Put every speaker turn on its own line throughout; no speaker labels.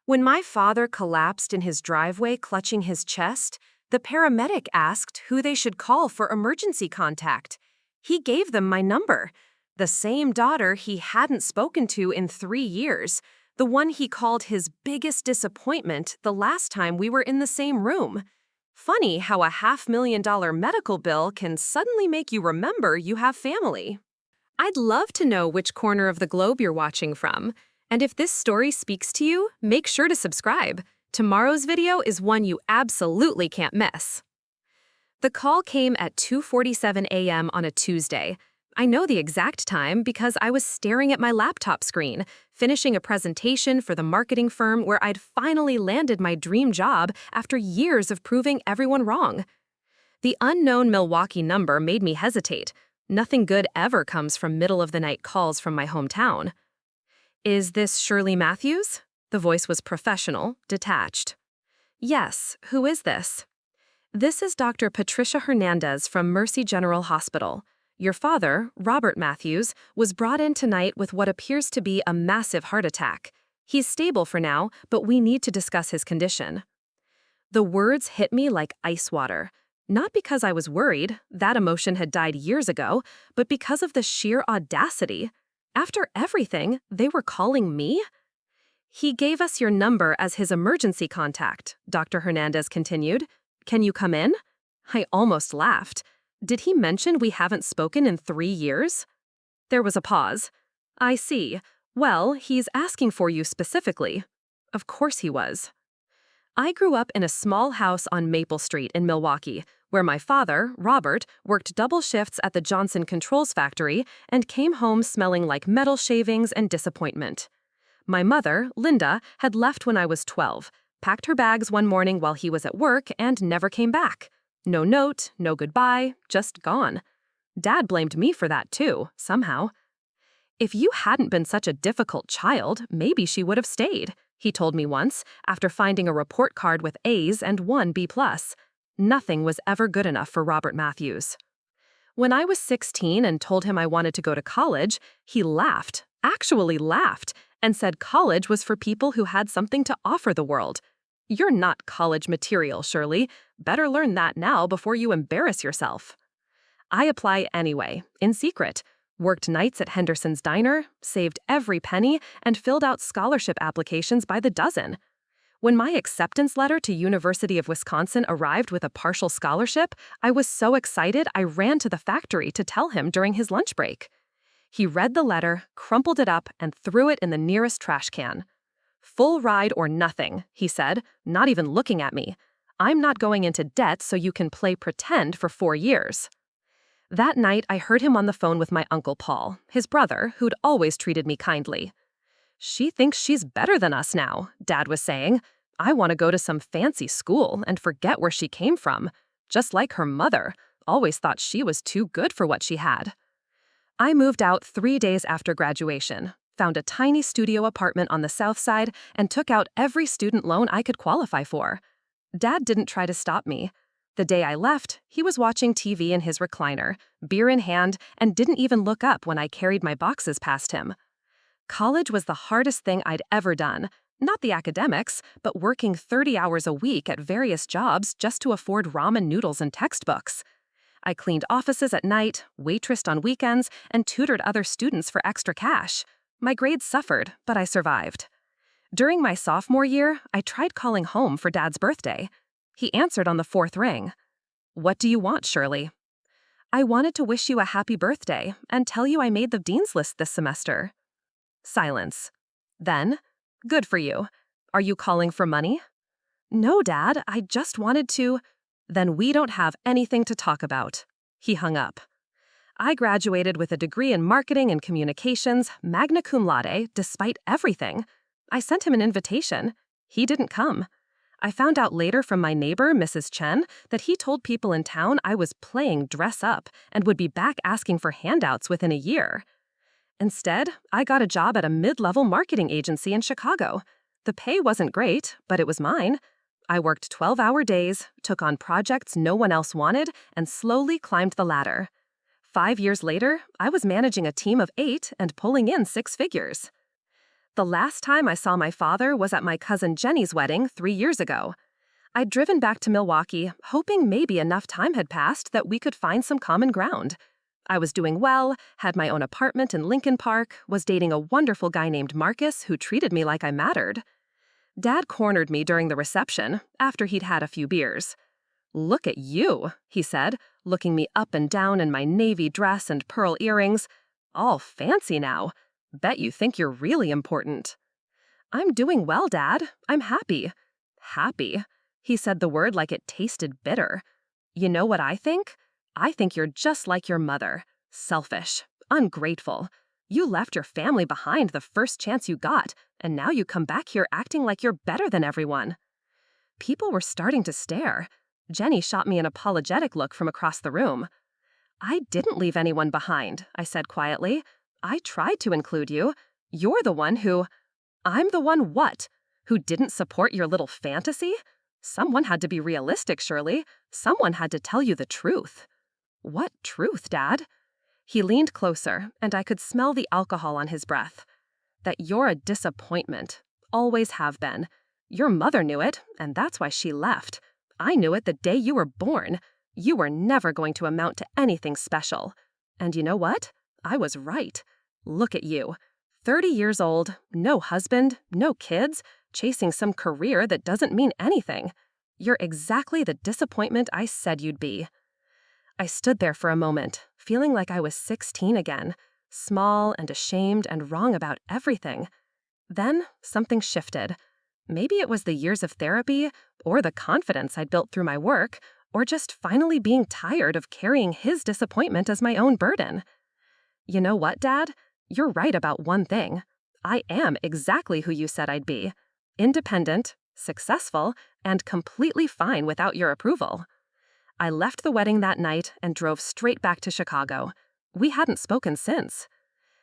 When my father collapsed in his driveway clutching his chest, the paramedic asked who they should call for emergency contact. He gave them my number, the same daughter he hadn't spoken to in 3 years, the one he called his biggest disappointment the last time we were in the same room. Funny how a $500,000 medical bill can suddenly make you remember you have family. I'd love to know which corner of the globe you're watching from. And if this story speaks to you, make sure to subscribe. Tomorrow's video is one you absolutely can't miss. The call came at 2:47 a.m. on a Tuesday. I know the exact time because I was staring at my laptop screen, finishing a presentation for the marketing firm where I'd finally landed my dream job after years of proving everyone wrong. The unknown Milwaukee number made me hesitate. Nothing good ever comes from middle-of-the-night calls from my hometown. "Is this Shirley Matthews?" The voice was professional, detached. "Yes, who is this?" "This is Dr. Patricia Hernandez from Mercy General Hospital. Your father, Robert Matthews, was brought in tonight with what appears to be a massive heart attack. He's stable for now, but we need to discuss his condition." The words hit me like ice water. Not because I was worried, that emotion had died years ago, but because of the sheer audacity. After everything, they were calling me? "He gave us your number as his emergency contact," Dr. Hernandez continued. "Can you come in?" I almost laughed. Did he mention we haven't spoken in 3 years? There was a pause. "I see. Well, he's asking for you specifically." Of course he was. I grew up in a small house on Maple Street in Milwaukee, where my father, Robert, worked double shifts at the Johnson Controls factory and came home smelling like metal shavings and disappointment. My mother, Linda, had left when I was 12, packed her bags one morning while he was at work, and never came back. No note, no goodbye, just gone. Dad blamed me for that too, somehow. "If you hadn't been such a difficult child, maybe she would have stayed," he told me once, after finding a report card with A's and 1 B+. Nothing was ever good enough for Robert Matthews. When I was 16 and told him I wanted to go to college, he laughed, actually laughed, and said college was for people who had something to offer the world. "You're not college material, Shirley. Better learn that now before you embarrass yourself." I apply anyway, in secret. Worked nights at Henderson's Diner, saved every penny, and filled out scholarship applications by the dozen. When my acceptance letter to University of Wisconsin arrived with a partial scholarship, I was so excited I ran to the factory to tell him during his lunch break. He read the letter, crumpled it up, and threw it in the nearest trash can. "Full ride or nothing," he said, not even looking at me. "I'm not going into debt so you can play pretend for 4 years." That night, I heard him on the phone with my Uncle Paul, his brother, who'd always treated me kindly. "She thinks she's better than us now," Dad was saying. "I want to go to some fancy school and forget where she came from. Just like her mother, always thought she was too good for what she had." I moved out 3 days after graduation, found a tiny studio apartment on the South Side, and took out every student loan I could qualify for. Dad didn't try to stop me. The day I left, he was watching TV in his recliner, beer in hand, and didn't even look up when I carried my boxes past him. College was the hardest thing I'd ever done. Not the academics, but working 30 hours a week at various jobs just to afford ramen noodles and textbooks. I cleaned offices at night, waitressed on weekends, and tutored other students for extra cash. My grades suffered, but I survived. During my sophomore year, I tried calling home for Dad's birthday. He answered on the 4th ring. "What do you want, Shirley?" "I wanted to wish you a happy birthday and tell you I made the dean's list this semester." Silence. Then, "Good for you. Are you calling for money?" "No, Dad, I just wanted to—" "Then we don't have anything to talk about." He hung up. I graduated with a degree in marketing and communications, magna cum laude, despite everything. I sent him an invitation. He didn't come. I found out later from my neighbor, Mrs. Chen, that he told people in town I was playing dress up and would be back asking for handouts within a year. Instead, I got a job at a mid-level marketing agency in Chicago. The pay wasn't great, but it was mine. I worked 12-hour days, took on projects no one else wanted, and slowly climbed the ladder. 5 years later, I was managing a team of 8 and pulling in 6 figures. The last time I saw my father was at my cousin Jenny's wedding 3 years ago. I'd driven back to Milwaukee, hoping maybe enough time had passed that we could find some common ground. I was doing well, had my own apartment in Lincoln Park, was dating a wonderful guy named Marcus who treated me like I mattered. Dad cornered me during the reception, after he'd had a few beers. "Look at you," he said, looking me up and down in my navy dress and pearl earrings. "All fancy now. Bet you think you're really important." "I'm doing well, Dad. I'm happy." "Happy?" He said the word like it tasted bitter. "You know what I think? I think you're just like your mother. Selfish. Ungrateful. You left your family behind the first chance you got, and now you come back here acting like you're better than everyone." People were starting to stare. Jenny shot me an apologetic look from across the room. "I didn't leave anyone behind," I said quietly. "I tried to include you. You're the one who—" "I'm the one what? Who didn't support your little fantasy? Someone had to be realistic, surely. Someone had to tell you the truth." "What truth, Dad?" He leaned closer, and I could smell the alcohol on his breath. "That you're a disappointment. Always have been. Your mother knew it, and that's why she left. I knew it the day you were born. You were never going to amount to anything special. And you know what? I was right. Look at you. 30 years old, no husband, no kids, chasing some career that doesn't mean anything. You're exactly the disappointment I said you'd be." I stood there for a moment, feeling like I was 16 again, small and ashamed and wrong about everything. Then something shifted. Maybe it was the years of therapy, or the confidence I'd built through my work, or just finally being tired of carrying his disappointment as my own burden. "You know what, Dad? You're right about one thing. I am exactly who you said I'd be. Independent, successful, and completely fine without your approval." I left the wedding that night and drove straight back to Chicago. We hadn't spoken since.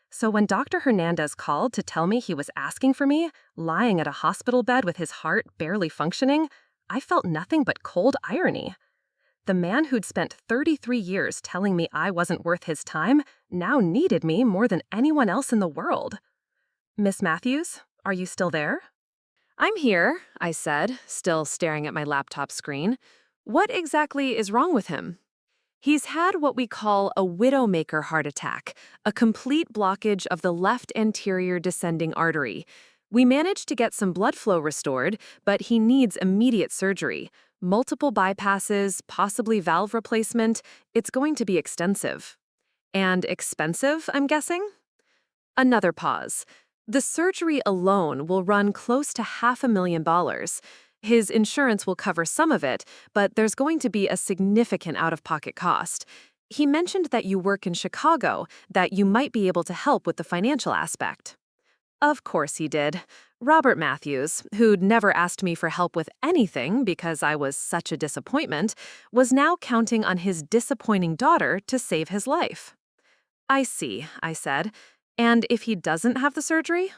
So when Dr. Hernandez called to tell me he was asking for me, lying at a hospital bed with his heart barely functioning, I felt nothing but cold irony. The man who'd spent 33 years telling me I wasn't worth his time now needed me more than anyone else in the world. "Miss Matthews, are you still there?" "I'm here," I said, still staring at my laptop screen. "What exactly is wrong with him?" "He's had what we call a widowmaker heart attack, a complete blockage of the left anterior descending artery. We managed to get some blood flow restored, but he needs immediate surgery. Multiple bypasses, possibly valve replacement. It's going to be extensive." "And expensive, I'm guessing?" Another pause. "The surgery alone will run close to $500,000. His insurance will cover some of it, but there's going to be a significant out-of-pocket cost. He mentioned that you work in Chicago, that you might be able to help with the financial aspect." Of course he did. Robert Matthews, who'd never asked me for help with anything because I was such a disappointment, was now counting on his disappointing daughter to save his life. "I see," I said. "And if he doesn't have the surgery?"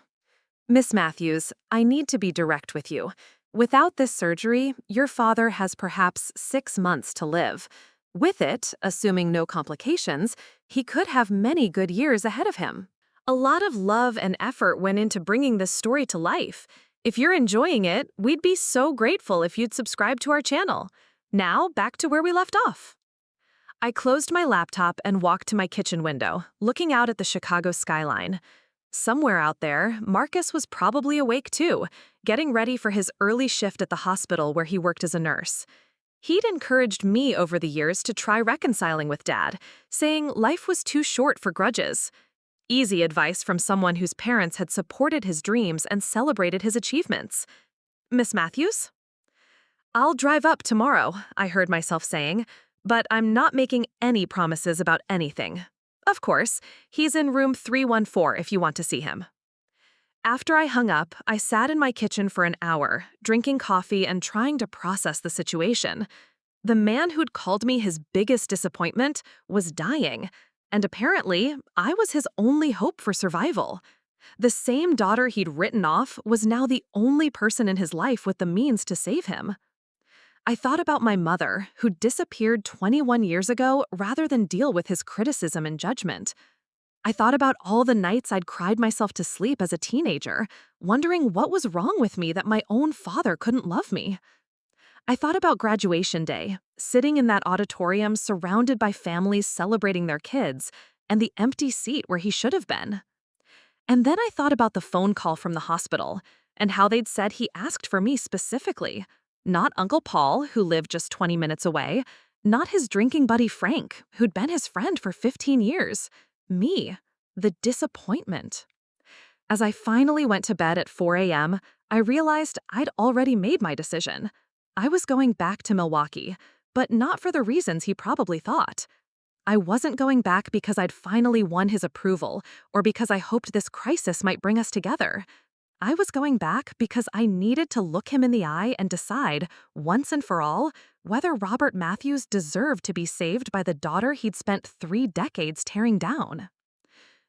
"Miss Matthews, I need to be direct with you. Without this surgery, your father has perhaps 6 months to live. With it, assuming no complications, he could have many good years ahead of him. A lot of love and effort went into bringing this story to life. If you're enjoying it, we'd be so grateful if you'd subscribe to our channel. Now, back to where we left off." I closed my laptop and walked to my kitchen window, looking out at the Chicago skyline. Somewhere out there, Marcus was probably awake too, getting ready for his early shift at the hospital where he worked as a nurse. He'd encouraged me over the years to try reconciling with Dad, saying life was too short for grudges. Easy advice from someone whose parents had supported his dreams and celebrated his achievements. "Miss Matthews?" "I'll drive up tomorrow," I heard myself saying, "but I'm not making any promises about anything. Of course, he's in room 314 if you want to see him." After I hung up, I sat in my kitchen for an hour, drinking coffee and trying to process the situation. The man who'd called me his biggest disappointment was dying, and apparently, I was his only hope for survival. The same daughter he'd written off was now the only person in his life with the means to save him. I thought about my mother, who disappeared 21 years ago rather than deal with his criticism and judgment. I thought about all the nights I'd cried myself to sleep as a teenager, wondering what was wrong with me that my own father couldn't love me. I thought about graduation day, sitting in that auditorium surrounded by families celebrating their kids, and the empty seat where he should have been. And then I thought about the phone call from the hospital, and how they'd said he asked for me specifically, not Uncle Paul, who lived just 20 minutes away, not his drinking buddy Frank, who'd been his friend for 15 years. Me. The disappointment. As I finally went to bed at 4 a.m., I realized I'd already made my decision. I was going back to Milwaukee, but not for the reasons he probably thought. I wasn't going back because I'd finally won his approval or because I hoped this crisis might bring us together. I was going back because I needed to look him in the eye and decide, once and for all, whether Robert Matthews deserved to be saved by the daughter he'd spent 3 decades tearing down.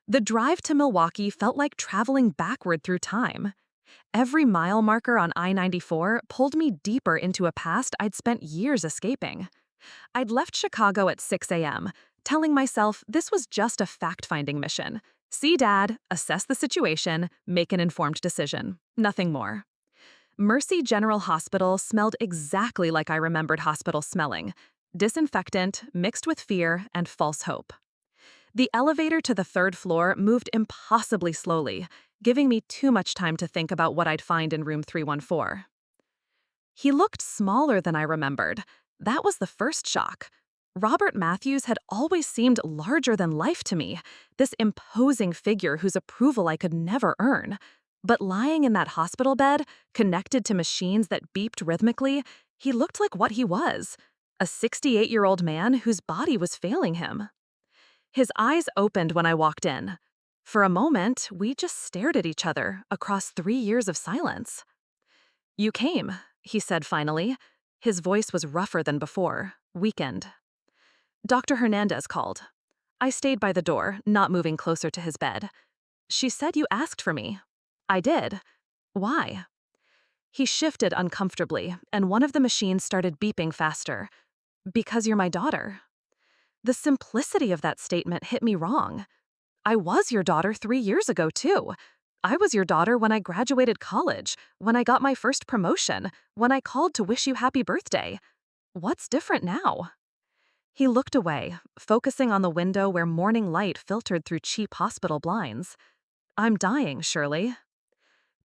The drive to Milwaukee felt like traveling backward through time. Every mile marker on I-94 pulled me deeper into a past I'd spent years escaping. I'd left Chicago at 6 a.m., telling myself this was just a fact-finding mission. See Dad, assess the situation, make an informed decision. Nothing more. Mercy General Hospital smelled exactly like I remembered hospitals smelling. Disinfectant, mixed with fear and false hope. The elevator to the 3rd floor moved impossibly slowly, giving me too much time to think about what I'd find in room 314. He looked smaller than I remembered. That was the first shock. Robert Matthews had always seemed larger than life to me, this imposing figure whose approval I could never earn. But lying in that hospital bed, connected to machines that beeped rhythmically, he looked like what he was, a 68-year-old man whose body was failing him. His eyes opened when I walked in. For a moment, we just stared at each other across 3 years of silence. "You came," he said finally. His voice was rougher than before, weakened. Dr. Hernandez called. I stayed by the door, not moving closer to his bed. "She said you asked for me." "I did." "Why?" He shifted uncomfortably, and one of the machines started beeping faster. "Because you're my daughter." The simplicity of that statement hit me wrong. I was your daughter 3 years ago, too. I was your daughter when I graduated college, when I got my first promotion, when I called to wish you happy birthday. What's different now? He looked away, focusing on the window where morning light filtered through cheap hospital blinds. "I'm dying, Shirley."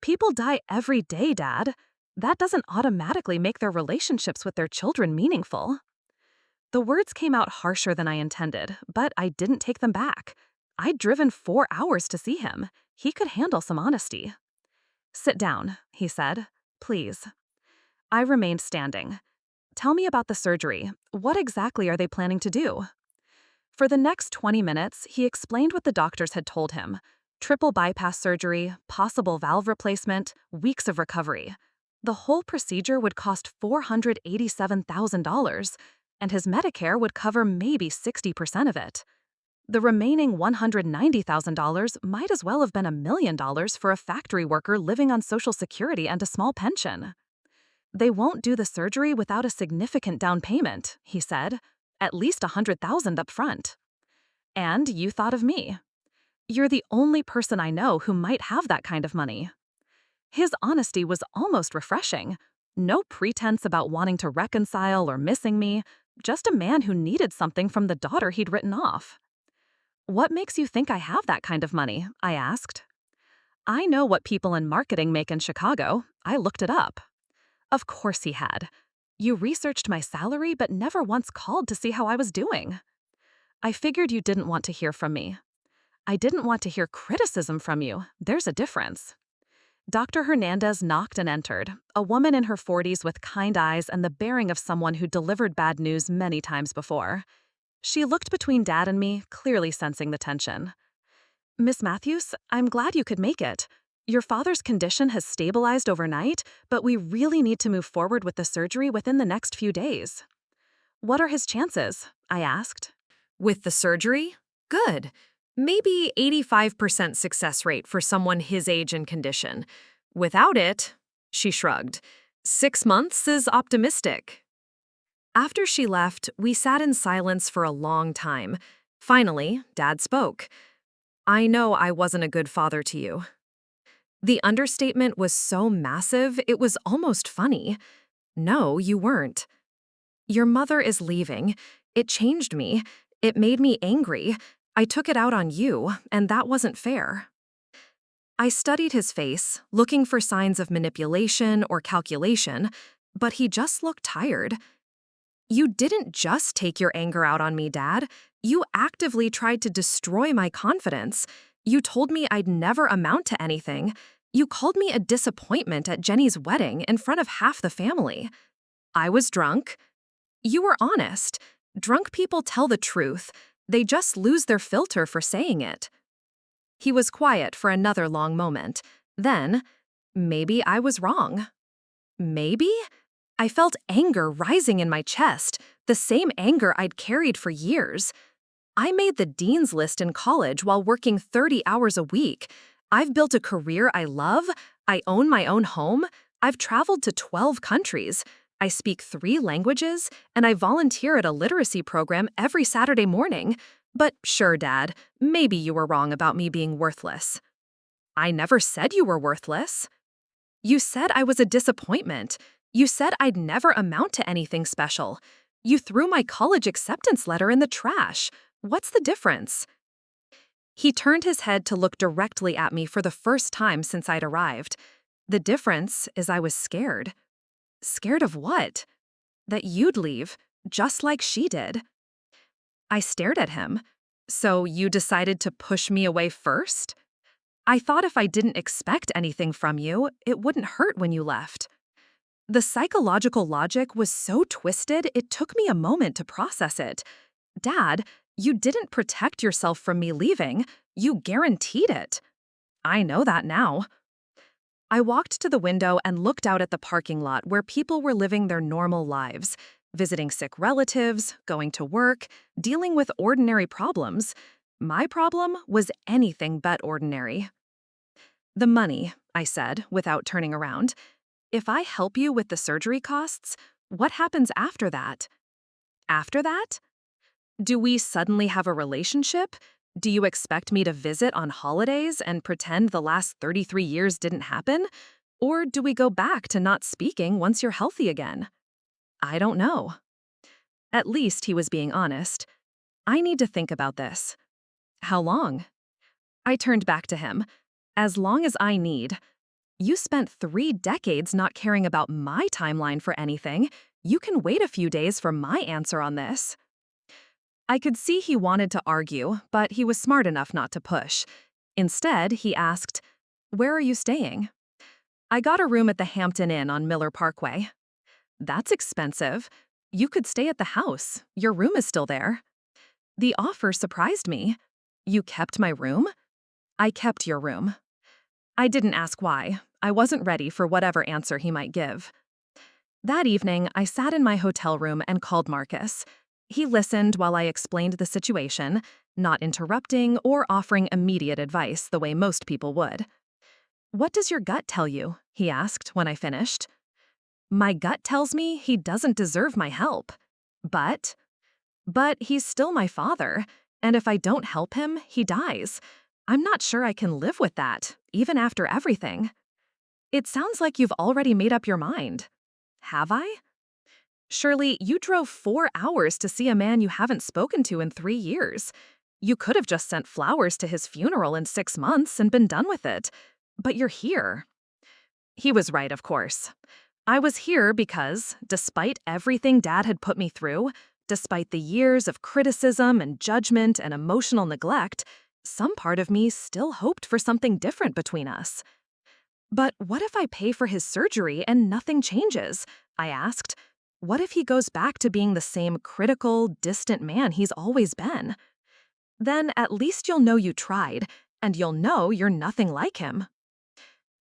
"People die every day, Dad. That doesn't automatically make their relationships with their children meaningful." The words came out harsher than I intended, but I didn't take them back. I'd driven 4 hours to see him. He could handle some honesty. "Sit down," he said. "Please." I remained standing. "Tell me about the surgery. What exactly are they planning to do?" For the next 20 minutes, he explained what the doctors had told him. Triple bypass surgery, possible valve replacement, weeks of recovery. The whole procedure would cost $487,000, and his Medicare would cover maybe 60% of it. The remaining $190,000 might as well have been $1 million for a factory worker living on Social Security and a small pension. "They won't do the surgery without a significant down payment," he said. "At least $100,000 up front." "And you thought of me. You're the only person I know who might have that kind of money." His honesty was almost refreshing. No pretense about wanting to reconcile or missing me, just a man who needed something from the daughter he'd written off. "What makes you think I have that kind of money?" I asked. "I know what people in marketing make in Chicago. I looked it up." Of course he had. "You researched my salary but never once called to see how I was doing." "I figured you didn't want to hear from me." "I didn't want to hear criticism from you. There's a difference." Dr. Hernandez knocked and entered, a woman in her 40s with kind eyes and the bearing of someone who delivered bad news many times before. She looked between Dad and me, clearly sensing the tension. "Miss Matthews, I'm glad you could make it. Your father's condition has stabilized overnight, but we really need to move forward with the surgery within the next few days." "What are his chances?" I asked. "With the surgery? Good. Maybe 85% success rate for someone his age and condition. Without it," she shrugged, "6 months is optimistic." After she left, we sat in silence for a long time. Finally, Dad spoke. I know I wasn't a good father to you. The understatement was so massive, it was almost funny. No, you weren't. Your mother is leaving. It changed me. It made me angry. I took it out on you, and that wasn't fair. I studied his face, looking for signs of manipulation or calculation, but he just looked tired. You didn't just take your anger out on me, Dad. You actively tried to destroy my confidence. You told me I'd never amount to anything. You called me a disappointment at Jenny's wedding in front of half the family. I was drunk. You were honest. Drunk people tell the truth. They just lose their filter for saying it. He was quiet for another long moment. Then, maybe I was wrong. Maybe? I felt anger rising in my chest, the same anger I'd carried for years. I made the dean's list in college while working 30 hours a week. I've built a career I love. I own my own home. I've traveled to 12 countries. I speak 3 languages, and I volunteer at a literacy program every Saturday morning. But sure, Dad, maybe you were wrong about me being worthless. I never said you were worthless. You said I was a disappointment. You said I'd never amount to anything special. You threw my college acceptance letter in the trash. What's the difference? He turned his head to look directly at me for the first time since I'd arrived. The difference is I was scared. Scared of what? That you'd leave, just like she did. I stared at him. So you decided to push me away first? I thought if I didn't expect anything from you, it wouldn't hurt when you left. The psychological logic was so twisted, it took me a moment to process it. Dad, you didn't protect yourself from me leaving. You guaranteed it. I know that now. I walked to the window and looked out at the parking lot where people were living their normal lives, visiting sick relatives, going to work, dealing with ordinary problems. My problem was anything but ordinary. The money, I said, without turning around. If I help you with the surgery costs, what happens after that? After that? Do we suddenly have a relationship? Do you expect me to visit on holidays and pretend the last 33 years didn't happen? Or do we go back to not speaking once you're healthy again? I don't know. At least he was being honest. I need to think about this. How long? I turned back to him. As long as I need. You spent 3 decades not caring about my timeline for anything. You can wait a few days for my answer on this. I could see he wanted to argue, but he was smart enough not to push. Instead, he asked, "Where are you staying?" I got a room at the Hampton Inn on Miller Parkway. That's expensive. You could stay at the house. Your room is still there. The offer surprised me. You kept my room? I kept your room. I didn't ask why. I wasn't ready for whatever answer he might give. That evening, I sat in my hotel room and called Marcus. He listened while I explained the situation, not interrupting or offering immediate advice the way most people would. "What does your gut tell you?" he asked when I finished. My gut tells me he doesn't deserve my help. But he's still my father, and if I don't help him, he dies. I'm not sure I can live with that, even after everything. It sounds like you've already made up your mind. Have I? Surely you drove 4 hours to see a man you haven't spoken to in 3 years. You could have just sent flowers to his funeral in 6 months and been done with it. But you're here. He was right, of course. I was here because, despite everything Dad had put me through, despite the years of criticism and judgment and emotional neglect, some part of me still hoped for something different between us. But what if I pay for his surgery and nothing changes? I asked. What if he goes back to being the same critical, distant man he's always been? Then at least you'll know you tried, and you'll know you're nothing like him.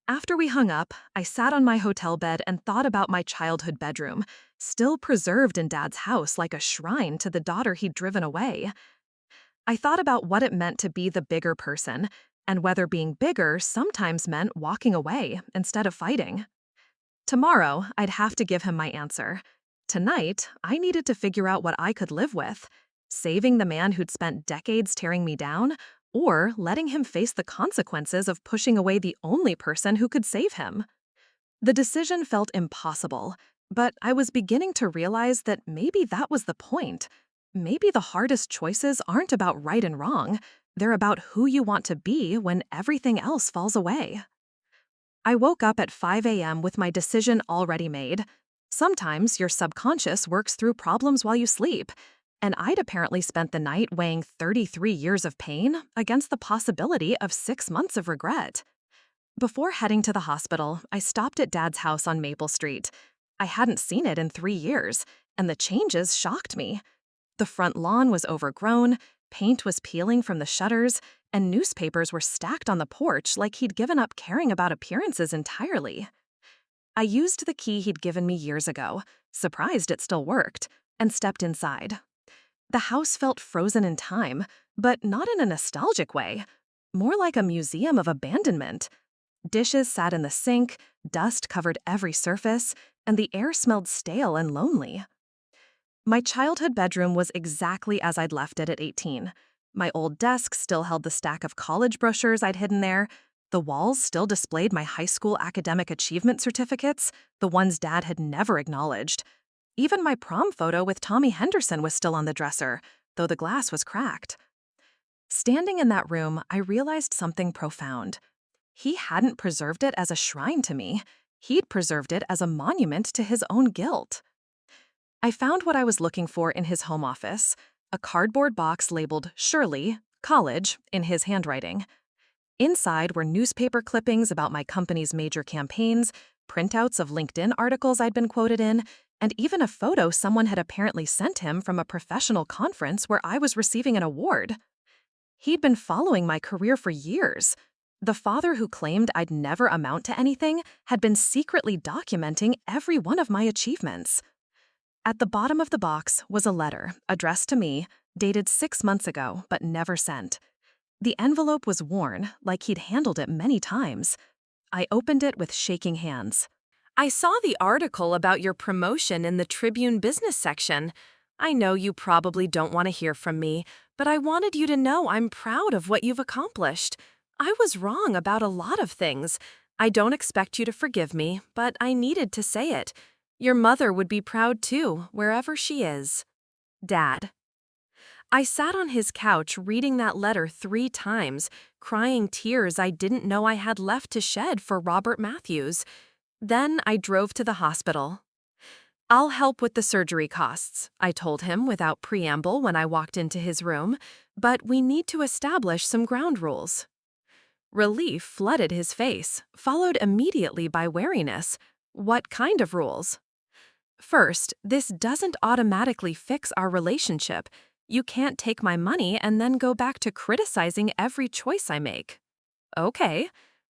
After we hung up, I sat on my hotel bed and thought about my childhood bedroom, still preserved in Dad's house like a shrine to the daughter he'd driven away. I thought about what it meant to be the bigger person, and whether being bigger sometimes meant walking away instead of fighting. Tomorrow, I'd have to give him my answer. Tonight, I needed to figure out what I could live with, saving the man who'd spent decades tearing me down, or letting him face the consequences of pushing away the only person who could save him. The decision felt impossible, but I was beginning to realize that maybe that was the point. Maybe the hardest choices aren't about right and wrong, they're about who you want to be when everything else falls away. I woke up at 5 a.m. with my decision already made. Sometimes your subconscious works through problems while you sleep, and I'd apparently spent the night weighing 33 years of pain against the possibility of 6 months of regret. Before heading to the hospital, I stopped at Dad's house on Maple Street. I hadn't seen it in 3 years, and the changes shocked me. The front lawn was overgrown, paint was peeling from the shutters, and newspapers were stacked on the porch like he'd given up caring about appearances entirely. I used the key he'd given me years ago, surprised it still worked, and stepped inside. The house felt frozen in time, but not in a nostalgic way, more like a museum of abandonment. Dishes sat in the sink, dust covered every surface, and the air smelled stale and lonely. My childhood bedroom was exactly as I'd left it at 18. My old desk still held the stack of college brochures I'd hidden there. The walls still displayed my high school academic achievement certificates, the ones Dad had never acknowledged. Even my prom photo with Tommy Henderson was still on the dresser, though the glass was cracked. Standing in that room, I realized something profound. He hadn't preserved it as a shrine to me. He'd preserved it as a monument to his own guilt. I found what I was looking for in his home office, a cardboard box labeled Shirley, College, in his handwriting. Inside were newspaper clippings about my company's major campaigns, printouts of LinkedIn articles I'd been quoted in, and even a photo someone had apparently sent him from a professional conference where I was receiving an award. He'd been following my career for years. The father who claimed I'd never amount to anything had been secretly documenting every one of my achievements. At the bottom of the box was a letter addressed to me, dated 6 months ago but never sent. The envelope was worn, like he'd handled it many times. I opened it with shaking hands. "I saw the article about your promotion in the Tribune business section. I know you probably don't want to hear from me, but I wanted you to know I'm proud of what you've accomplished. I was wrong about a lot of things. I don't expect you to forgive me, but I needed to say it. Your mother would be proud too, wherever she is. Dad." I sat on his couch reading that letter 3 times, crying tears I didn't know I had left to shed for Robert Matthews. Then I drove to the hospital. "I'll help with the surgery costs," I told him without preamble when I walked into his room, "but we need to establish some ground rules." Relief flooded his face, followed immediately by wariness. "What kind of rules?" "First, this doesn't automatically fix our relationship. You can't take my money and then go back to criticizing every choice I make." "Okay."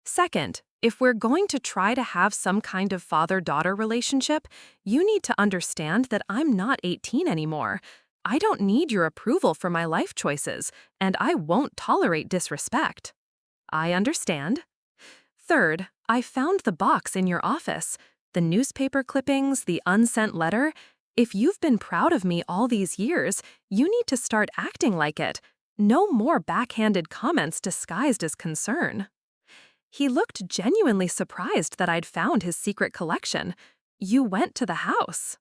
"Second, if we're going to try to have some kind of father-daughter relationship, you need to understand that I'm not 18 anymore. I don't need your approval for my life choices, and I won't tolerate disrespect." "I understand." "Third, I found the box in your office. The newspaper clippings, the unsent letter. If you've been proud of me all these years, you need to start acting like it. No more backhanded comments disguised as concern." He looked genuinely surprised that I'd found his secret collection. "You went to the house."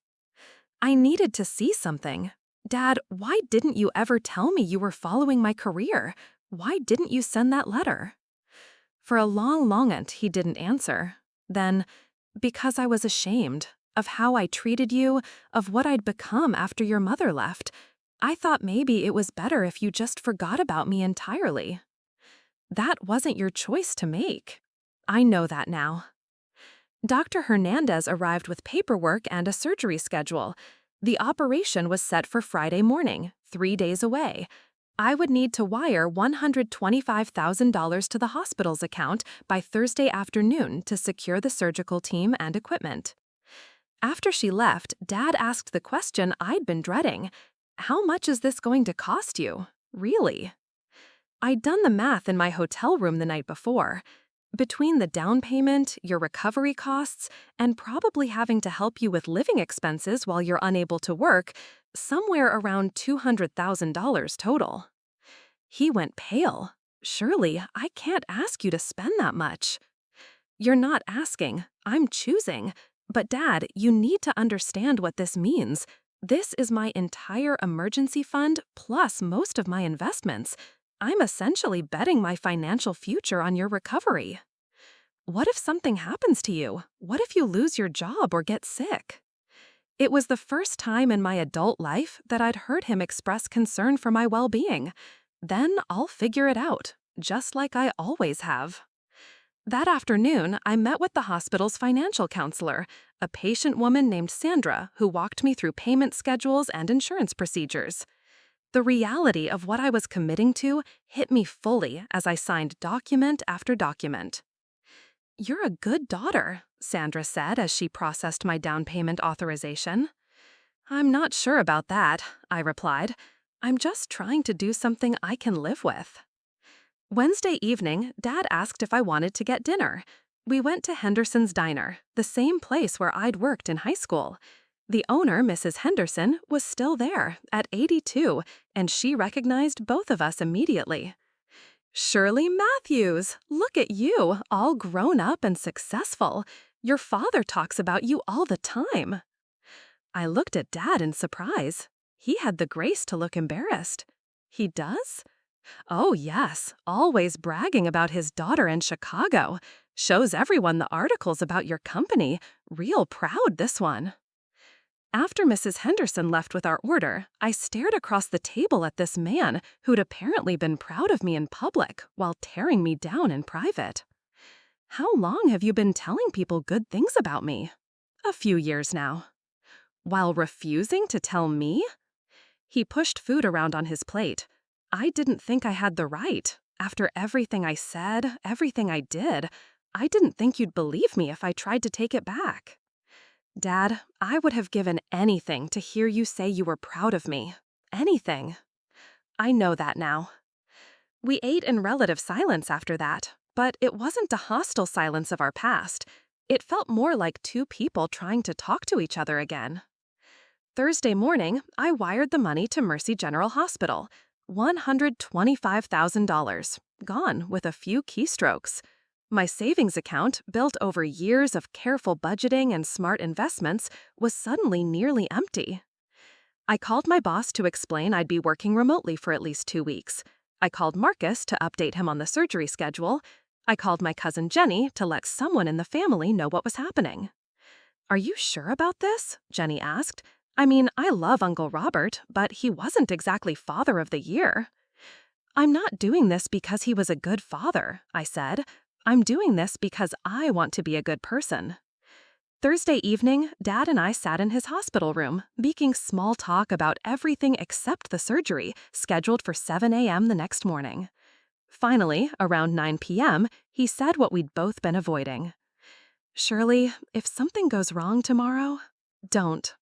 I needed to see something. "Dad, why didn't you ever tell me you were following my career? Why didn't you send that letter?" For a long moment, he didn't answer. Then, "Because I was ashamed of how I treated you, of what I'd become after your mother left. I thought maybe it was better if you just forgot about me entirely." "That wasn't your choice to make." "I know that now." Dr. Hernandez arrived with paperwork and a surgery schedule. The operation was set for Friday morning, 3 days away. I would need to wire $125,000 to the hospital's account by Thursday afternoon to secure the surgical team and equipment. After she left, Dad asked the question I'd been dreading. "How much is this going to cost you? Really?" I'd done the math in my hotel room the night before. Between the down payment, your recovery costs, and probably having to help you with living expenses while you're unable to work, somewhere around $200,000 total. He went pale. Surely, I can't ask you to spend that much. You're not asking, I'm choosing. But Dad, you need to understand what this means. This is my entire emergency fund plus most of my investments. I'm essentially betting my financial future on your recovery. What if something happens to you? What if you lose your job or get sick? It was the first time in my adult life that I'd heard him express concern for my well-being. Then I'll figure it out, just like I always have. That afternoon, I met with the hospital's financial counselor, a patient woman named Sandra who walked me through payment schedules and insurance procedures. The reality of what I was committing to hit me fully as I signed document after document. "You're a good daughter," Sandra said as she processed my down payment authorization. "I'm not sure about that," I replied. "I'm just trying to do something I can live with." Wednesday evening, Dad asked if I wanted to get dinner. We went to Henderson's Diner, the same place where I'd worked in high school. The owner, Mrs. Henderson, was still there, at 82, and she recognized both of us immediately. "Shirley Matthews, look at you, all grown up and successful. Your father talks about you all the time." I looked at Dad in surprise. He had the grace to look embarrassed. "He does?" "Oh, yes, always bragging about his daughter in Chicago. Shows everyone the articles about your company. Real proud, this one." After Mrs. Henderson left with our order, I stared across the table at this man who'd apparently been proud of me in public while tearing me down in private. "How long have you been telling people good things about me?" "A few years now." "While refusing to tell me?" He pushed food around on his plate. "I didn't think I had the right. After everything I said, everything I did, I didn't think you'd believe me if I tried to take it back." "Dad, I would have given anything to hear you say you were proud of me. Anything." "I know that now." We ate in relative silence after that, but it wasn't a hostile silence of our past. It felt more like two people trying to talk to each other again. Thursday morning, I wired the money to Mercy General Hospital. $125,000. Gone with a few keystrokes. My savings account, built over years of careful budgeting and smart investments, was suddenly nearly empty. I called my boss to explain I'd be working remotely for at least 2 weeks. I called Marcus to update him on the surgery schedule. I called my cousin Jenny to let someone in the family know what was happening. "Are you sure about this?" Jenny asked. "I mean, I love Uncle Robert, but he wasn't exactly Father of the Year." "I'm not doing this because he was a good father," I said. "I'm doing this because I want to be a good person." Thursday evening, Dad and I sat in his hospital room, making small talk about everything except the surgery, scheduled for 7 a.m. the next morning. Finally, around 9 p.m., he said what we'd both been avoiding. "Shirley, if something goes wrong tomorrow, don't."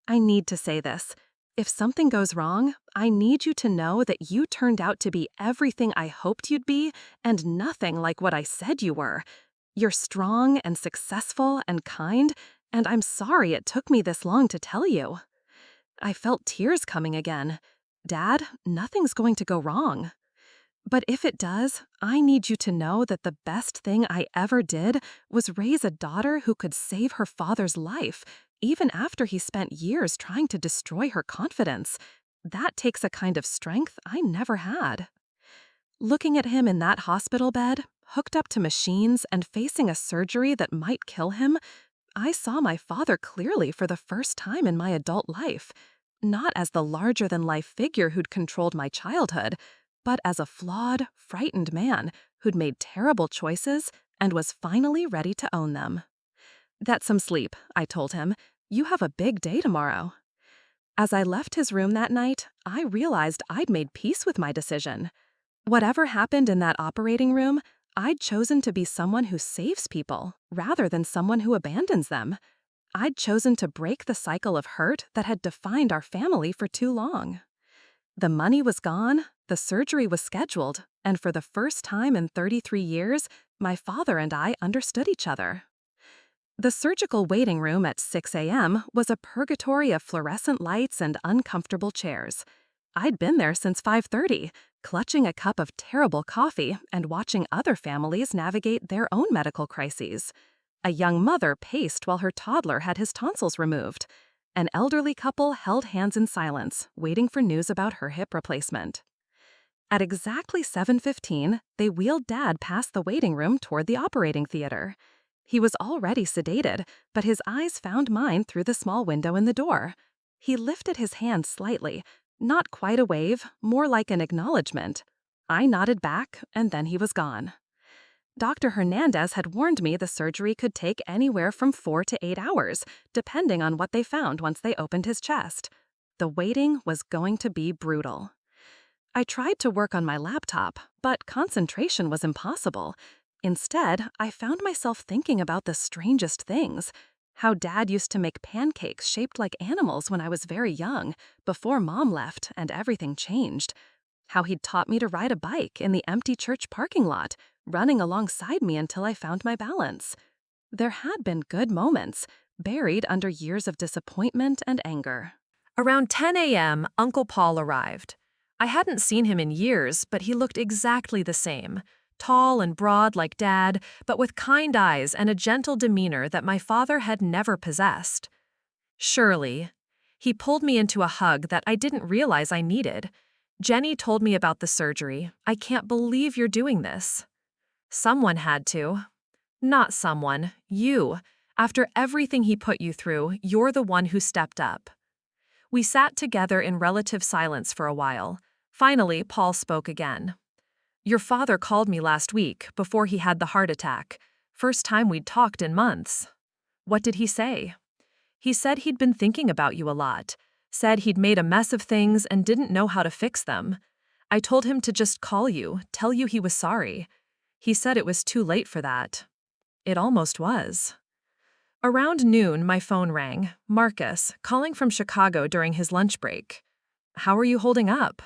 I need to say this. If something goes wrong, I need you to know that you turned out to be everything I hoped you'd be and nothing like what I said you were. You're strong and successful and kind, and I'm sorry it took me this long to tell you. I felt tears coming again. "Dad, nothing's going to go wrong." "But if it does, I need you to know that the best thing I ever did was raise a daughter who could save her father's life, even after he spent years trying to destroy her confidence. That takes a kind of strength I never had." Looking at him in that hospital bed, hooked up to machines and facing a surgery that might kill him, I saw my father clearly for the first time in my adult life, not as the larger-than-life figure who'd controlled my childhood, but as a flawed, frightened man who'd made terrible choices and was finally ready to own them. "Get some sleep," I told him. "You have a big day tomorrow." As I left his room that night, I realized I'd made peace with my decision. Whatever happened in that operating room, I'd chosen to be someone who saves people rather than someone who abandons them. I'd chosen to break the cycle of hurt that had defined our family for too long. The money was gone, the surgery was scheduled, and for the first time in 33 years, my father and I understood each other. The surgical waiting room at 6 a.m. was a purgatory of fluorescent lights and uncomfortable chairs.
I'd been there since 5:30, clutching a cup of terrible coffee and watching other families navigate their own medical crises. A young mother paced while her toddler had his tonsils removed. An elderly couple held hands in silence, waiting for news about her hip replacement. At exactly 7:15, they wheeled Dad past the waiting room toward the operating theater. He was already sedated, but his eyes found mine through the small window in the door. He lifted his hand slightly, not quite a wave, more like an acknowledgement. I nodded back, and then he was gone. Dr. Hernandez had warned me the surgery could take anywhere from 4 to 8 hours, depending on what they found once they opened his chest. The waiting was going to be brutal. I tried to work on my laptop, but concentration was impossible. Instead, I found myself thinking about the strangest things. How Dad used to make pancakes shaped like animals when I was very young, before Mom left and everything changed. How he'd taught me to ride a bike in the empty church parking lot, running alongside me until I found my balance. There had been good moments, buried under years of disappointment and anger.
Around 10 a.m., Uncle Paul arrived. I hadn't seen him in years, but he looked exactly the same. Tall and broad like Dad, but with kind eyes and a gentle demeanor that my father had never possessed. Shirley. He pulled me into a hug that I didn't realize I needed. Jenny told me about the surgery. I can't believe you're doing this. Someone had to. Not someone, you. After everything he put you through, you're the one who stepped up. We sat together in relative silence for a while. Finally, Paul spoke again. Your father called me last week, before he had the heart attack. First time we'd talked in months. What did he say? He said he'd been thinking about you a lot. Said he'd made a mess of things and didn't know how to fix them. I told him to just call you, tell you he was sorry. He said it was too late for that. It almost was. Around noon, my phone rang. Marcus, calling from Chicago during his lunch break. How are you holding up?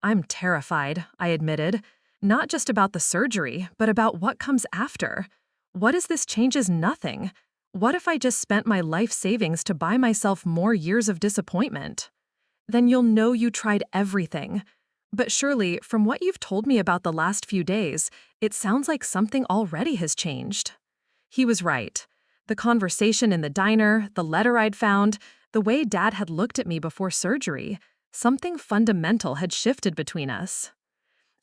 I'm terrified, I admitted. Not just about the surgery, but about what comes after. What if this changes nothing? What if I just spent my life savings to buy myself more years of disappointment? Then you'll know you tried everything. But surely, from what you've told me about the last few days, it sounds like something already has changed. He was right. The conversation in the diner, the letter I'd found, the way Dad had looked at me before surgery, something fundamental had shifted between us.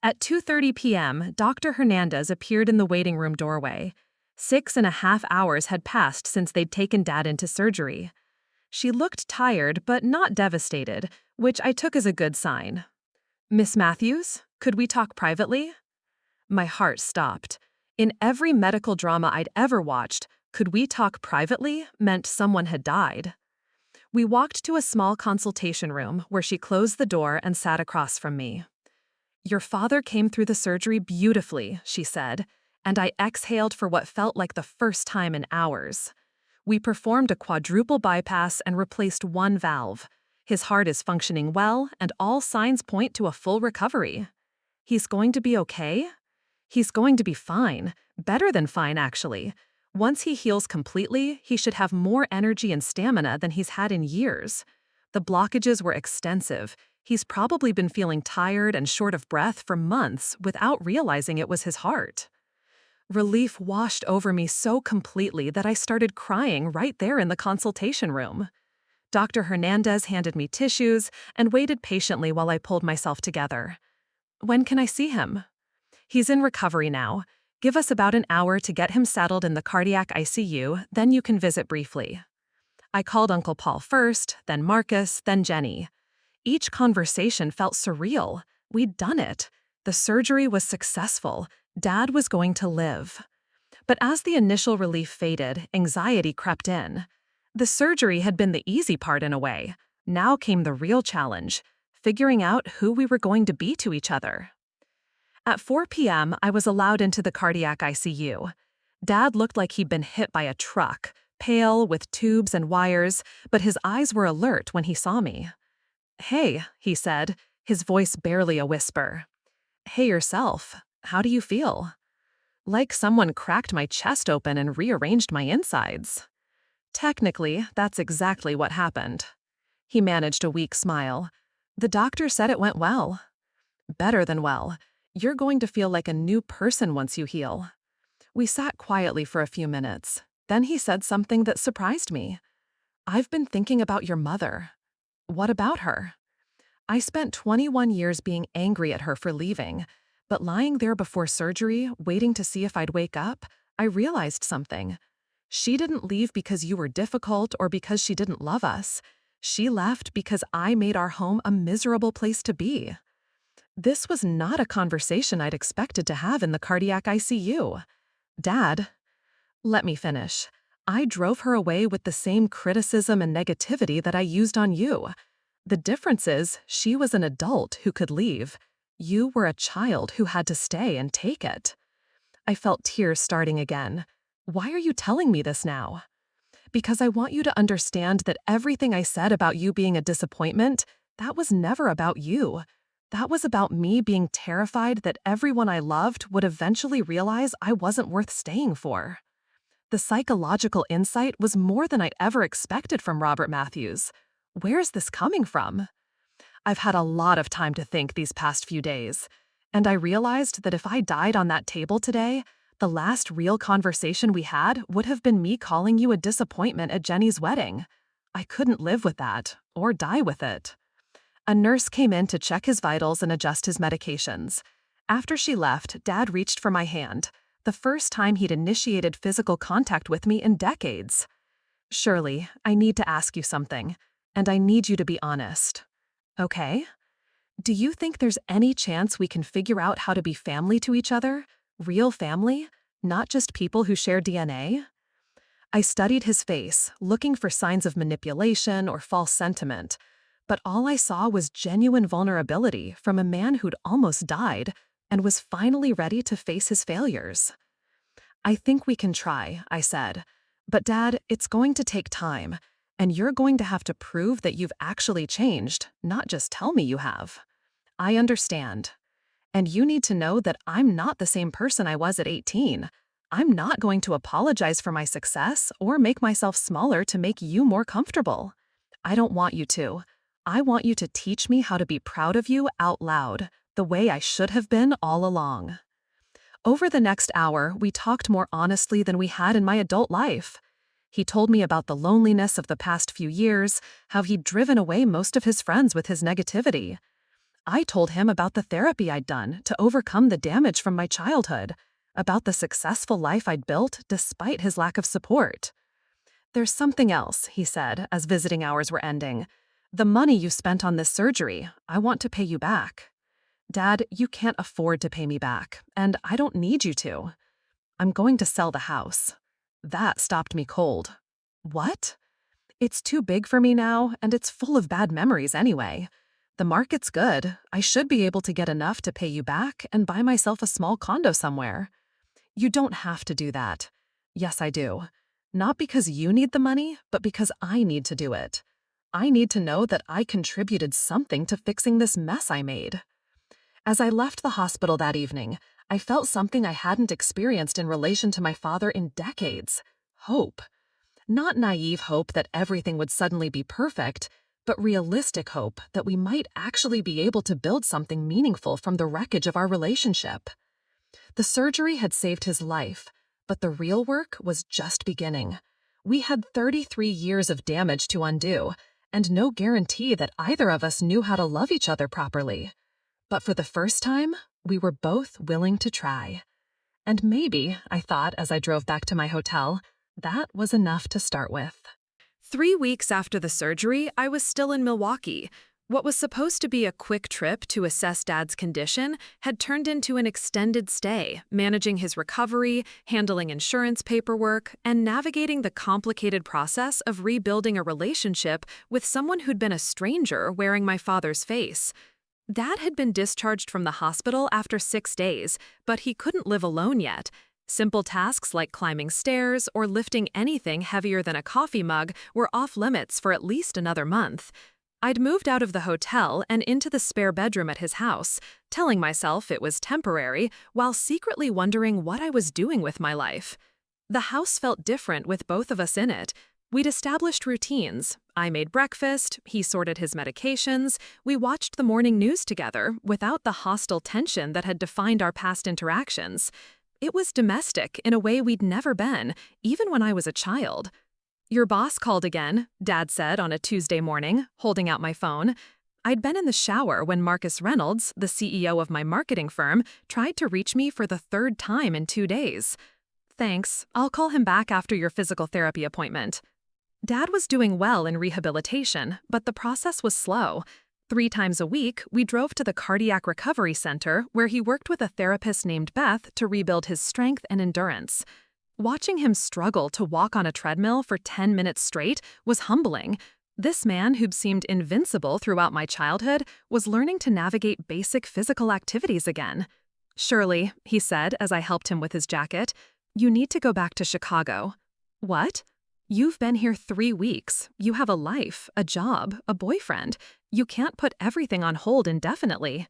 At 2:30 p.m., Dr. Hernandez appeared in the waiting room doorway. 6.5 hours had passed since they'd taken Dad into surgery. She looked tired but not devastated, which I took as a good sign. Miss Matthews, could we talk privately? My heart stopped. In every medical drama I'd ever watched, could we talk privately meant someone had died. We walked to a small consultation room where she closed the door and sat across from me. Your father came through the surgery beautifully, she said, and I exhaled for what felt like the first time in hours. We performed a quadruple bypass and replaced one valve. His heart is functioning well, and all signs point to a full recovery. He's going to be okay? He's going to be fine. Better than fine, actually. Once he heals completely, he should have more energy and stamina than he's had in years. The blockages were extensive. He's probably been feeling tired and short of breath for months without realizing it was his heart. Relief washed over me so completely that I started crying right there in the consultation room. Dr. Hernandez handed me tissues and waited patiently while I pulled myself together. When can I see him? He's in recovery now. Give us about an hour to get him settled in the cardiac ICU, then you can visit briefly. I called Uncle Paul first, then Marcus, then Jenny. Each conversation felt surreal. We'd done it. The surgery was successful. Dad was going to live. But as the initial relief faded, anxiety crept in. The surgery had been the easy part in a way. Now came the real challenge, figuring out who we were going to be to each other. At 4 p.m., I was allowed into the cardiac ICU. Dad looked like he'd been hit by a truck, pale with tubes and wires, but his eyes were alert when he saw me. Hey, he said, his voice barely a whisper. Hey yourself, how do you feel? Like someone cracked my chest open and rearranged my insides. Technically, that's exactly what happened. He managed a weak smile.
The doctor said it went well. Better than well. You're going to feel like a new person once you heal. We sat quietly for a few minutes. Then he said something that surprised me. I've been thinking about your mother. What about her? I spent 21 years being angry at her for leaving, but lying there before surgery, waiting to see if I'd wake up, I realized something. She didn't leave because you were difficult or because she didn't love us. She left because I made our home a miserable place to be. This was not a conversation I'd expected to have in the cardiac ICU. Dad, let me finish. I drove her away with the same criticism and negativity that I used on you. The difference is, she was an adult who could leave. You were a child who had to stay and take it. I felt tears starting again. Why are you telling me this now? Because I want you to understand that everything I said about you being a disappointment, that was never about you. That was about me being terrified that everyone I loved would eventually realize I wasn't worth staying for. The psychological insight was more than I'd ever expected from Robert Matthews. Where's this coming from? I've had a lot of time to think these past few days, and I realized that if I died on that table today, the last real conversation we had would have been me calling you a disappointment at Jenny's wedding. I couldn't live with that, or die with it. A nurse came in to check his vitals and adjust his medications. After she left, Dad reached for my hand, the first time he'd initiated physical contact with me in decades. Shirley, I need to ask you something, and I need you to be honest. Okay? Do you think there's any chance we can figure out how to be family to each other? Real family? Not just people who share DNA? I studied his face, looking for signs of manipulation or false sentiment, but all I saw was genuine vulnerability from a man who'd almost died and was finally ready to face his failures. I think we can try, I said, but Dad, it's going to take time, and you're going to have to prove that you've actually changed, not just tell me you have. I understand. And you need to know that I'm not the same person I was at 18. I'm not going to apologize for my success or make myself smaller to make you more comfortable. I don't want you to. I want you to teach me how to be proud of you out loud, the way I should have been all along. Over the next hour, we talked more honestly than we had in my adult life. He told me about the loneliness of the past few years, how he'd driven away most of his friends with his negativity. I told him about the therapy I'd done to overcome the damage from my childhood, about the successful life I'd built despite his lack of support. There's something else, he said, as visiting hours were ending. The money you spent on this surgery, I want to pay you back. Dad, you can't afford to pay me back, and I don't need you to. I'm going to sell the house. That stopped me cold. What? It's too big for me now, and it's full of bad memories anyway. The market's good. I should be able to get enough to pay you back and buy myself a small condo somewhere. You don't have to do that. Yes, I do. Not because you need the money, but because I need to do it. I need to know that I contributed something to fixing this mess I made. As I left the hospital that evening, I felt something I hadn't experienced in relation to my father in decades. Hope. Not naive hope that everything would suddenly be perfect, but realistic hope that we might actually be able to build something meaningful from the wreckage of our relationship. The surgery had saved his life, but the real work was just beginning. We had 33 years of damage to undo, and no guarantee that either of us knew how to love each other properly. But for the first time, we were both willing to try. And maybe, I thought as I drove back to my hotel, that was enough to start with.
3 weeks after the surgery, I was still in Milwaukee. What was supposed to be a quick trip to assess Dad's condition had turned into an extended stay, managing his recovery, handling insurance paperwork, and navigating the complicated process of rebuilding a relationship with someone who'd been a stranger wearing my father's face. Dad had been discharged from the hospital after 6 days, but he couldn't live alone yet. Simple tasks like climbing stairs or lifting anything heavier than a coffee mug were off limits for at least another month. I'd moved out of the hotel and into the spare bedroom at his house, telling myself it was temporary, while secretly wondering what I was doing with my life. The house felt different with both of us in it. We'd established routines.
I made breakfast, he sorted his medications, we watched the morning news together without the hostile tension that had defined our past interactions. It was domestic in a way we'd never been, even when I was a child. "Your boss called again," Dad said on a Tuesday morning, holding out my phone. I'd been in the shower when Marcus Reynolds, the CEO of my marketing firm, tried to reach me for the third time in 2 days. "Thanks, I'll call him back after your physical therapy appointment." Dad was doing well in rehabilitation, but the process was slow. 3 times a week, we drove to the Cardiac Recovery Center, where he worked with a therapist named Beth to rebuild his strength and endurance. Watching him struggle to walk on a treadmill for 10 minutes straight was humbling. This man, who'd seemed invincible throughout my childhood, was learning to navigate basic physical activities again. "Shirley," he said as I helped him with his jacket, "you need to go back to Chicago." "What?" "You've been here 3 weeks. You have a life, a job, a boyfriend. You can't put everything on hold indefinitely."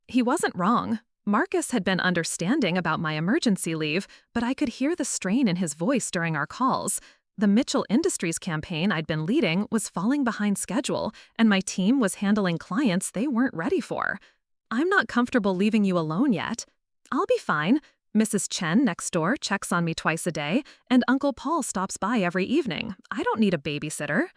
He wasn't wrong. Marcus had been understanding about my emergency leave, but I could hear the strain in his voice during our calls. The Mitchell Industries campaign I'd been leading was falling behind schedule, and my team was handling clients they weren't ready for. "I'm not comfortable leaving you alone yet." "I'll be fine. Mrs. Chen next door checks on me twice a day, and Uncle Paul stops by every evening. I don't need a babysitter."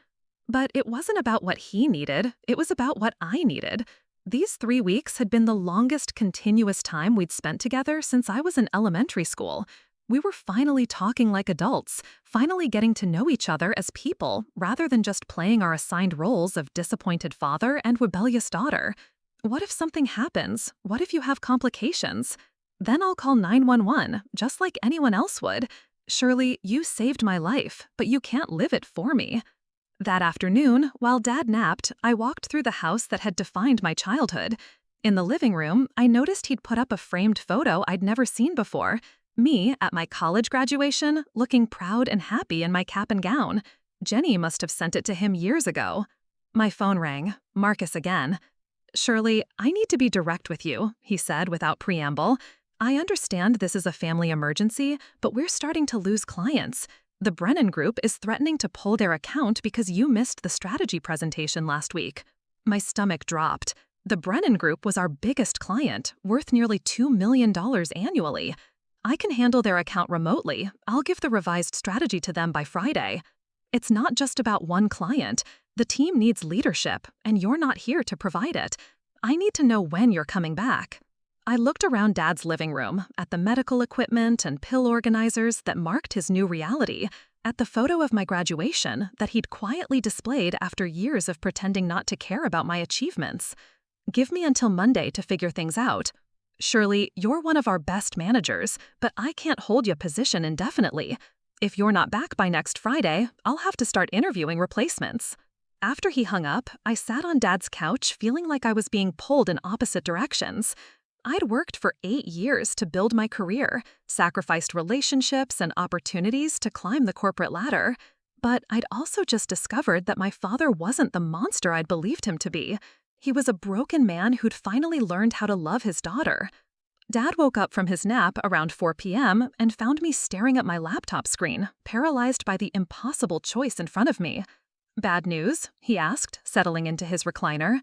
But it wasn't about what he needed, it was about what I needed. These 3 weeks had been the longest continuous time we'd spent together since I was in elementary school. We were finally talking like adults, finally getting to know each other as people, rather than just playing our assigned roles of disappointed father and rebellious daughter. What if something happens? What if you have complications? Then I'll call 911, just like anyone else would. "Shirley, you saved my life, but you can't live it for me." That afternoon, while Dad napped, I walked through the house that had defined my childhood. In the living room, I noticed he'd put up a framed photo I'd never seen before. Me, at my college graduation, looking proud and happy in my cap and gown. Jenny must have sent it to him years ago. My phone rang. Marcus again. "Shirley, I need to be direct with you," he said without preamble. "I understand this is a family emergency, but we're starting to lose clients. The Brennan Group is threatening to pull their account because you missed the strategy presentation last week." My stomach dropped. The Brennan Group was our biggest client, worth nearly $2 million annually. "I can handle their account remotely. I'll give the revised strategy to them by Friday." "It's not just about one client. The team needs leadership, and you're not here to provide it. I need to know when you're coming back." I looked around Dad's living room, at the medical equipment and pill organizers that marked his new reality, at the photo of my graduation that he'd quietly displayed after years of pretending not to care about my achievements. "Give me until Monday to figure things out." "Shirley, you're one of our best managers, but I can't hold your position indefinitely. If you're not back by next Friday, I'll have to start interviewing replacements." After he hung up, I sat on Dad's couch feeling like I was being pulled in opposite directions. I'd worked for 8 years to build my career, sacrificed relationships and opportunities to climb the corporate ladder. But I'd also just discovered that my father wasn't the monster I'd believed him to be. He was a broken man who'd finally learned how to love his daughter. Dad woke up from his nap around 4 p.m. and found me staring at my laptop screen, paralyzed by the impossible choice in front of me. "Bad news?" he asked, settling into his recliner.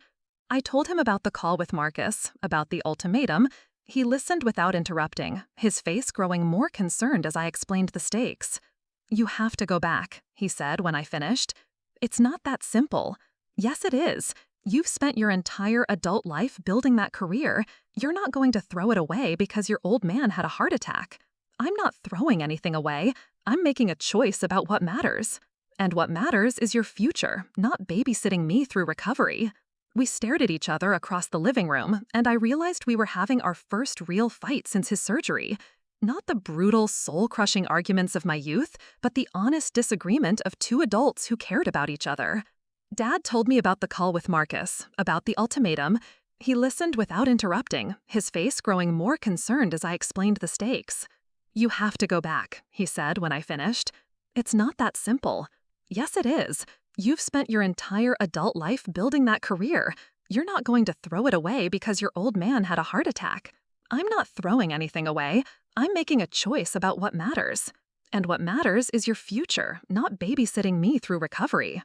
I told him about the call with Marcus, about the ultimatum. He listened without interrupting, his face growing more concerned as I explained the stakes. "You have to go back," he said when I finished. "It's not that simple." "Yes, it is. You've spent your entire adult life building that career. You're not going to throw it away because your old man had a heart attack." "I'm not throwing anything away. I'm making a choice about what matters. And what matters is your future, not babysitting me through recovery." We stared at each other across the living room, and I realized we were having our first real fight since his surgery. Not the brutal, soul-crushing arguments of my youth, but the honest disagreement of 2 adults who cared about each other. Dad told me about the call with Marcus, about the ultimatum. He listened without interrupting, his face growing more concerned as I explained the stakes. "You have to go back," he said when I finished. "It's not that simple." "Yes, it is. You've spent your entire adult life building that career. You're not going to throw it away because your old man had a heart attack." "I'm not throwing anything away. I'm making a choice about what matters. And what matters is your future, not babysitting me through recovery."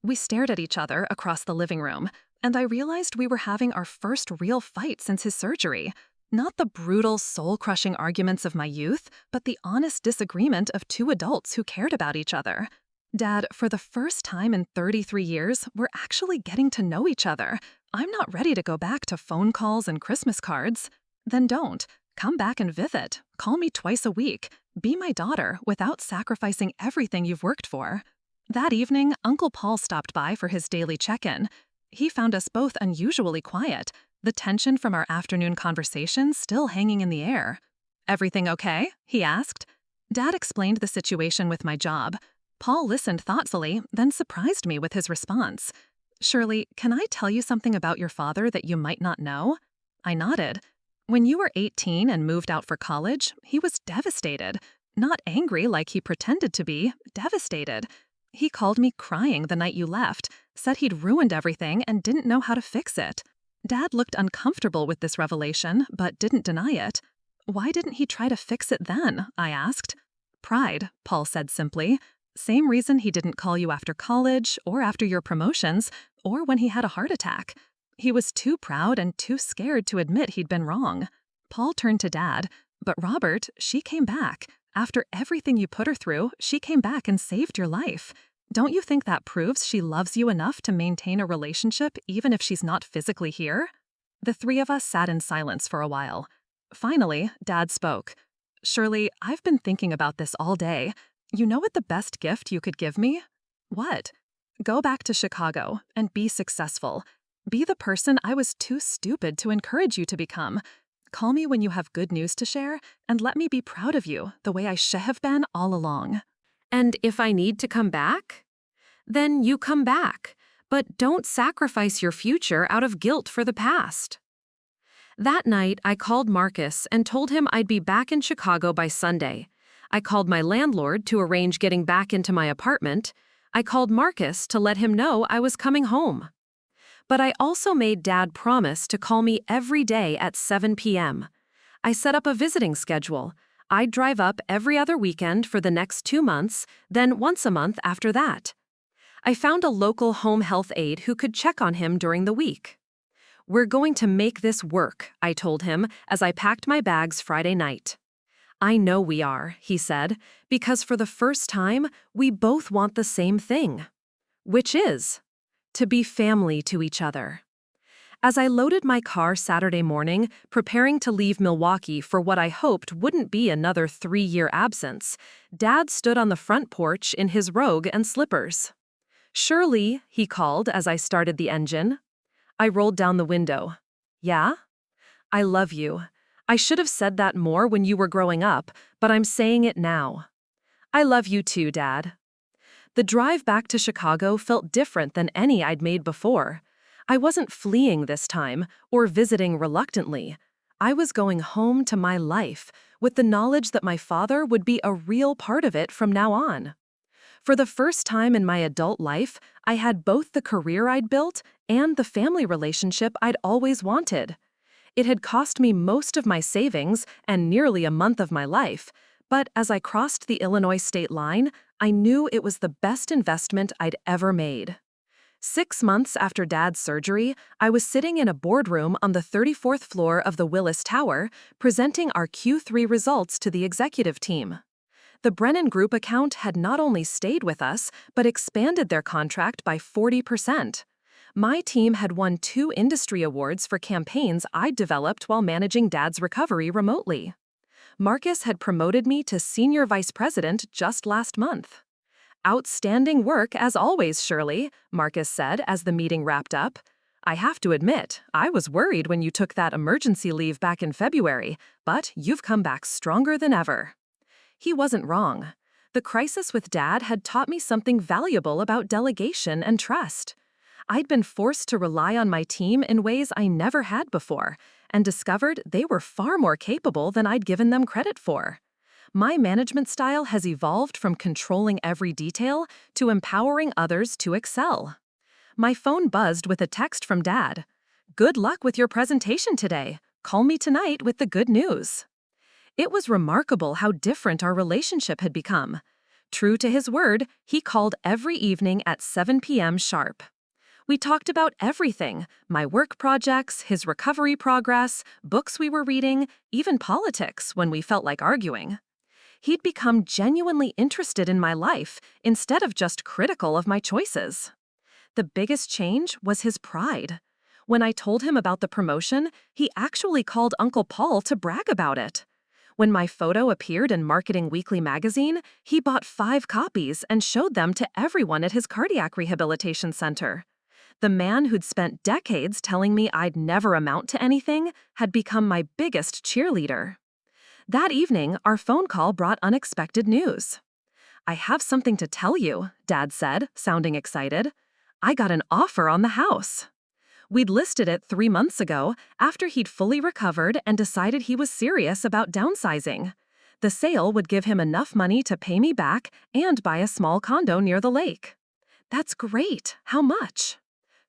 We stared at each other across the living room, and I realized we were having our first real fight since his surgery. Not the brutal, soul-crushing arguments of my youth, but the honest disagreement of two adults who cared about each other. Dad, for the first time in 33 years, we're actually getting to know each other. I'm not ready to go back to phone calls and Christmas cards. Then don't. Come back and visit. Call me twice a week. Be my daughter without sacrificing everything you've worked for. That evening, Uncle Paul stopped by for his daily check-in. He found us both unusually quiet, the tension from our afternoon conversation still hanging in the air. "Everything okay?" he asked. Dad explained the situation with my job. Paul listened thoughtfully, then surprised me with his response. "Shirley, can I tell you something about your father that you might not know?" I nodded. "When you were 18 and moved out for college, he was devastated. Not angry like he pretended to be, devastated. He called me crying the night you left, said he'd ruined everything and didn't know how to fix it." Dad looked uncomfortable with this revelation, but didn't deny it. "Why didn't he try to fix it then?" I asked. "Pride," Paul said simply. "Same reason he didn't call you after college, or after your promotions, or when he had a heart attack. He was too proud and too scared to admit he'd been wrong." Paul turned to Dad. "But Robert, she came back. After everything you put her through, she came back and saved your life. Don't you think that proves she loves you enough to maintain a relationship even if she's not physically here?" The three of us sat in silence for a while. Finally, Dad spoke. "Shirley, I've been thinking about this all day. You know what the best gift you could give me?" "What?" "Go back to Chicago and be successful. Be the person I was too stupid to encourage you to become. Call me when you have good news to share, and let me be proud of you the way I should have been all along."
And if I need to come back? Then you come back, but don't sacrifice your future out of guilt for the past. That night, I called Marcus and told him I'd be back in Chicago by Sunday. I called my landlord to arrange getting back into my apartment. I called Marcus to let him know I was coming home. But I also made Dad promise to call me every day at 7 p.m. I set up a visiting schedule. I'd drive up every other weekend for the next 2 months, then once a month after that. I found a local home health aide who could check on him during the week. "We're going to make this work," I told him as I packed my bags Friday night. "I know we are," he said, "because for the first time, we both want the same thing. Which is to be family to each other." As I loaded my car Saturday morning, preparing to leave Milwaukee for what I hoped wouldn't be another 3-year absence, Dad stood on the front porch in his robe and slippers. "Shirley," he called as I started the engine. I rolled down the window. "Yeah? I love you. I should have said that more when you were growing up, but I'm saying it now. I love you too, Dad." The drive back to Chicago felt different than any I'd made before. I wasn't fleeing this time, or visiting reluctantly. I was going home to my life, with the knowledge that my father would be a real part of it from now on. For the first time in my adult life, I had both the career I'd built and the family relationship I'd always wanted. It had cost me most of my savings and nearly a month of my life, but as I crossed the Illinois state line, I knew it was the best investment I'd ever made. 6 months after Dad's surgery, I was sitting in a boardroom on the 34th floor of the Willis Tower, presenting our Q3 results to the executive team. The Brennan Group account had not only stayed with us, but expanded their contract by 40%. My team had won 2 industry awards for campaigns I'd developed while managing Dad's recovery remotely. Marcus had promoted me to Senior Vice President just last month. "Outstanding work as always, Shirley," Marcus said as the meeting wrapped up. "I have to admit, I was worried when you took that emergency leave back in February, but you've come back stronger than ever." He wasn't wrong. The crisis with Dad had taught me something valuable about delegation and trust. I'd been forced to rely on my team in ways I never had before, and discovered they were far more capable than I'd given them credit for. My management style has evolved from controlling every detail to empowering others to excel. My phone buzzed with a text from Dad. "Good luck with your presentation today. Call me tonight with the good news." It was remarkable how different our relationship had become. True to his word, he called every evening at 7 p.m. sharp. We talked about everything: my work projects, his recovery progress, books we were reading, even politics when we felt like arguing. He'd become genuinely interested in my life instead of just critical of my choices. The biggest change was his pride. When I told him about the promotion, he actually called Uncle Paul to brag about it. When my photo appeared in Marketing Weekly magazine, he bought 5 copies and showed them to everyone at his cardiac rehabilitation center. The man who'd spent decades telling me I'd never amount to anything had become my biggest cheerleader. That evening, our phone call brought unexpected news. "I have something to tell you," Dad said, sounding excited. "I got an offer on the house." We'd listed it 3 months ago after he'd fully recovered and decided he was serious about downsizing. The sale would give him enough money to pay me back and buy a small condo near the lake. "That's great. How much?"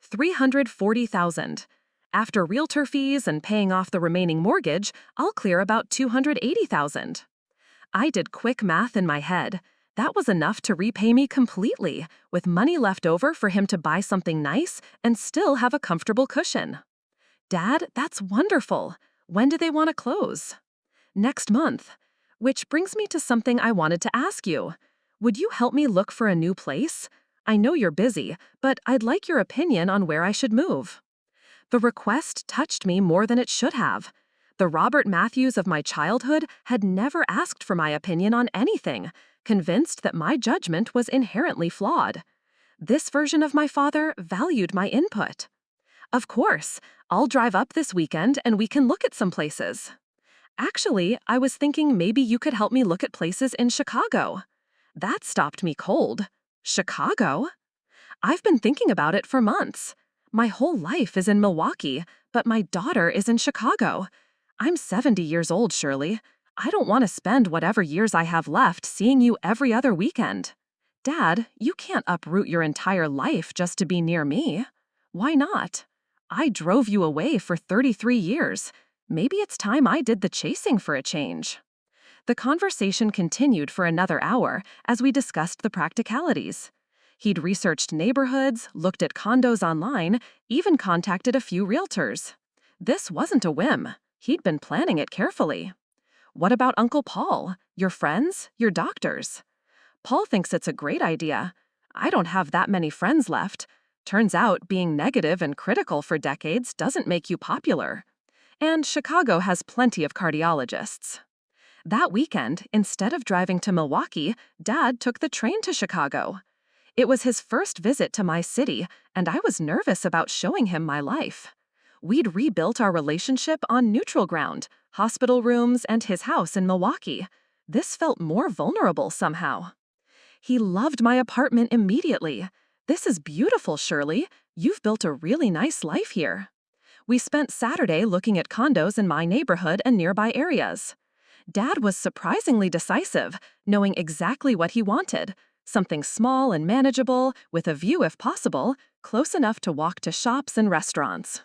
$340,000. After realtor fees and paying off the remaining mortgage, I'll clear about $280,000. I did quick math in my head. That was enough to repay me completely, with money left over for him to buy something nice and still have a comfortable cushion. "Dad, that's wonderful. When do they want to close?" "Next month." Which brings me to something I wanted to ask you. Would you help me look for a new place? I know you're busy, but I'd like your opinion on where I should move. The request touched me more than it should have. The Robert Matthews of my childhood had never asked for my opinion on anything, convinced that my judgment was inherently flawed. This version of my father valued my input. "Of course, I'll drive up this weekend and we can look at some places." "Actually, I was thinking maybe you could help me look at places in Chicago." That stopped me cold. Chicago? I've been thinking about it for months. My whole life is in Milwaukee, but my daughter is in Chicago. I'm 70 years old, Shirley. I don't want to spend whatever years I have left seeing you every other weekend. Dad, you can't uproot your entire life just to be near me. Why not? I drove you away for 33 years. Maybe it's time I did the chasing for a change. The conversation continued for another hour as we discussed the practicalities. He'd researched neighborhoods, looked at condos online, even contacted a few realtors. This wasn't a whim. He'd been planning it carefully. "What about Uncle Paul? Your friends? Your doctors?" "Paul thinks it's a great idea. I don't have that many friends left. Turns out being negative and critical for decades doesn't make you popular. And Chicago has plenty of cardiologists." That weekend, instead of driving to Milwaukee, Dad took the train to Chicago. It was his first visit to my city, and I was nervous about showing him my life. We'd rebuilt our relationship on neutral ground, hospital rooms, and his house in Milwaukee. This felt more vulnerable somehow. He loved my apartment immediately. "This is beautiful, Shirley. You've built a really nice life here." We spent Saturday looking at condos in my neighborhood and nearby areas. Dad was surprisingly decisive, knowing exactly what he wanted: something small and manageable, with a view if possible, close enough to walk to shops and restaurants.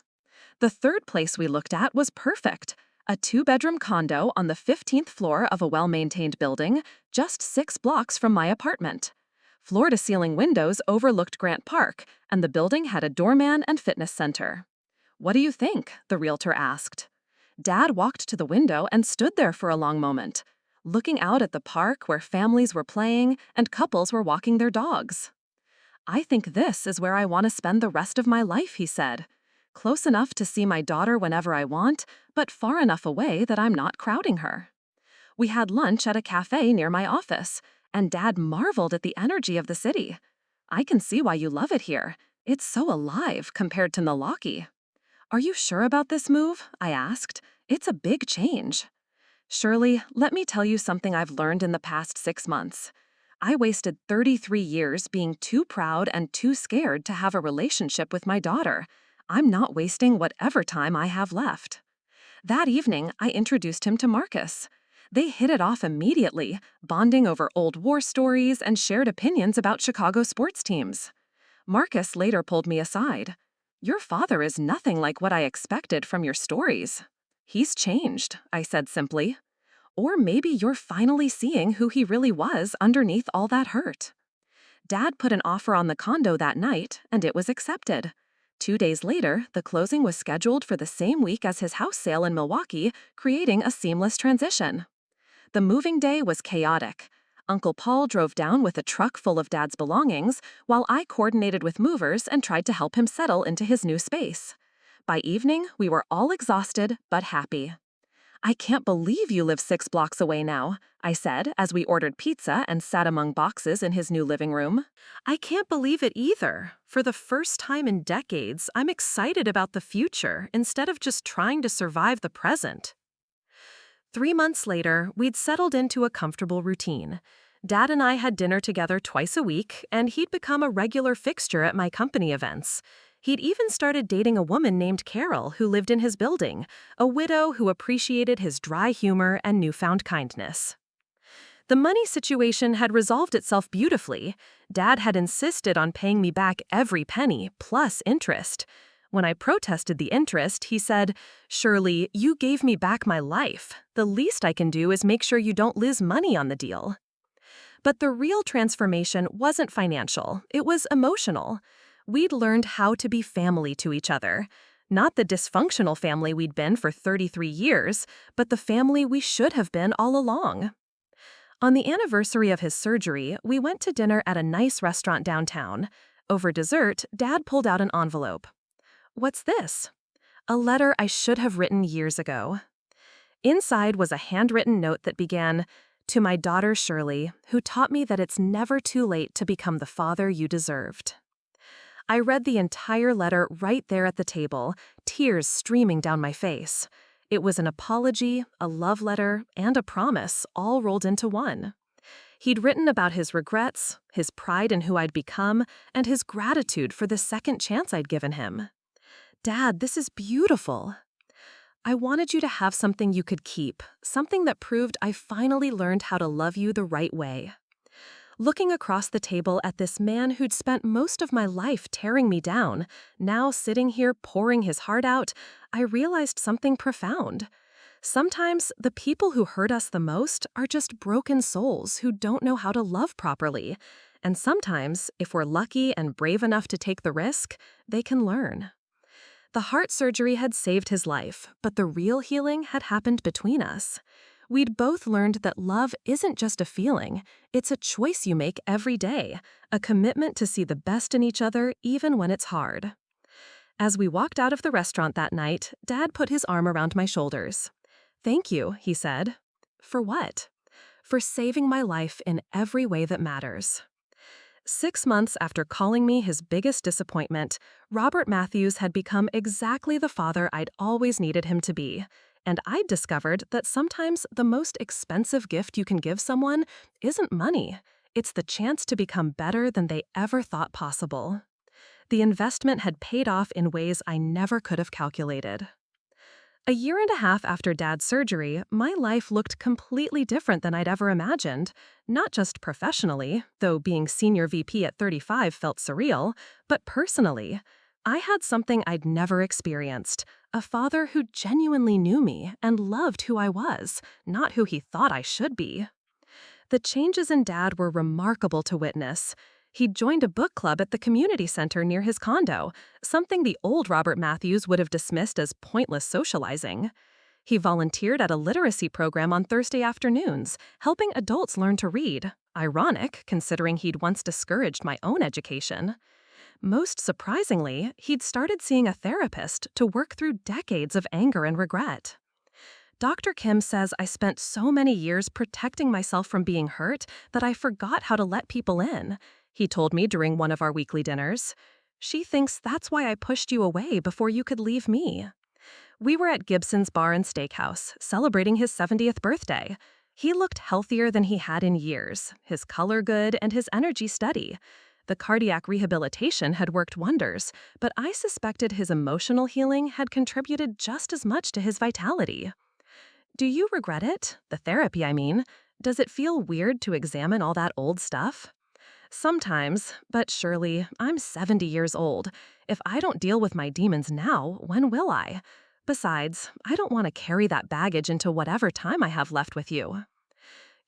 The third place we looked at was perfect: a 2-bedroom condo on the 15th floor of a well-maintained building, just 6 blocks from my apartment. Floor-to-ceiling windows overlooked Grant Park, and the building had a doorman and fitness center. "What do you think?" the realtor asked. Dad walked to the window and stood there for a long moment, looking out at the park where families were playing and couples were walking their dogs. "I think this is where I want to spend the rest of my life," he said. "Close enough to see my daughter whenever I want, but far enough away that I'm not crowding her." We had lunch at a cafe near my office, and Dad marveled at the energy of the city. "I can see why you love it here. It's so alive compared to Milwaukee." "Are you sure about this move?" I asked. "It's a big change." "Shirley, let me tell you something I've learned in the past 6 months. I wasted 33 years being too proud and too scared to have a relationship with my daughter. I'm not wasting whatever time I have left." That evening, I introduced him to Marcus. They hit it off immediately, bonding over old war stories and shared opinions about Chicago sports teams. Marcus later pulled me aside. "Your father is nothing like what I expected from your stories." "He's changed," I said simply.
Or maybe you're finally seeing who he really was underneath all that hurt. Dad put an offer on the condo that night, and it was accepted. 2 days later, the closing was scheduled for the same week as his house sale in Milwaukee, creating a seamless transition. The moving day was chaotic. Uncle Paul drove down with a truck full of Dad's belongings, while I coordinated with movers and tried to help him settle into his new space. By evening, we were all exhausted but happy. "I can't believe you live 6 blocks away now," I said as we ordered pizza and sat among boxes in his new living room.
I can't believe it either. For the first time in decades, I'm excited about the future instead of just trying to survive the present. 3 months later, we'd settled into a comfortable routine. Dad and I had dinner together twice a week, and he'd become a regular fixture at my company events. He'd even started dating a woman named Carol who lived in his building, a widow who appreciated his dry humor and newfound kindness. The money situation had resolved itself beautifully. Dad had insisted on paying me back every penny, plus interest. When I protested the interest, he said, "Shirley, you gave me back my life. The least I can do is make sure you don't lose money on the deal." But the real transformation wasn't financial, it was emotional. We'd learned how to be family to each other. Not the dysfunctional family we'd been for 33 years, but the family we should have been all along. On the anniversary of his surgery, we went to dinner at a nice restaurant downtown. Over dessert, Dad pulled out an envelope. "What's this?" A letter I should have written years ago. Inside was a handwritten note that began, "To my daughter Shirley, who taught me that it's never too late to become the father you deserved." I read the entire letter right there at the table, tears streaming down my face. It was an apology, a love letter, and a promise, all rolled into one. He'd written about his regrets, his pride in who I'd become, and his gratitude for the second chance I'd given him. "Dad, this is beautiful. I wanted you to have something you could keep, something that proved I finally learned how to love you the right way." Looking across the table at this man who'd spent most of my life tearing me down, now sitting here pouring his heart out, I realized something profound. Sometimes the people who hurt us the most are just broken souls who don't know how to love properly. And sometimes, if we're lucky and brave enough to take the risk, they can learn. The heart surgery had saved his life, but the real healing had happened between us. We'd both learned that love isn't just a feeling, it's a choice you make every day, a commitment to see the best in each other even when it's hard. As we walked out of the restaurant that night, Dad put his arm around my shoulders. "Thank you," he said. "For what?" "For saving my life in every way that matters." 6 months after calling me his biggest disappointment, Robert Matthews had become exactly the father I'd always needed him to be. And I'd discovered that sometimes the most expensive gift you can give someone isn't money. It's the chance to become better than they ever thought possible. The investment had paid off in ways I never could have calculated. A year and a half after Dad's surgery, my life looked completely different than I'd ever imagined. Not just professionally, though being senior VP at 35 felt surreal, but personally. I had something I'd never experienced, a father who genuinely knew me and loved who I was, not who he thought I should be. The changes in Dad were remarkable to witness. He'd joined a book club at the community center near his condo, something the old Robert Matthews would have dismissed as pointless socializing. He volunteered at a literacy program on Thursday afternoons, helping adults learn to read, ironic considering he'd once discouraged my own education. Most surprisingly, he'd started seeing a therapist to work through decades of anger and regret. Dr. Kim says I spent so many years protecting myself from being hurt that I forgot how to let people in, he told me during one of our weekly dinners. She thinks that's why I pushed you away before you could leave me. We were at Gibson's Bar and Steakhouse, celebrating his 70th birthday. He looked healthier than he had in years, his color good and his energy steady. The cardiac rehabilitation had worked wonders, but I suspected his emotional healing had contributed just as much to his vitality. "Do you regret it? The therapy, I mean. Does it feel weird to examine all that old stuff?" "Sometimes, but Shirley, I'm 70 years old. If I don't deal with my demons now, when will I?
Besides, I don't want to carry that baggage into whatever time I have left with you.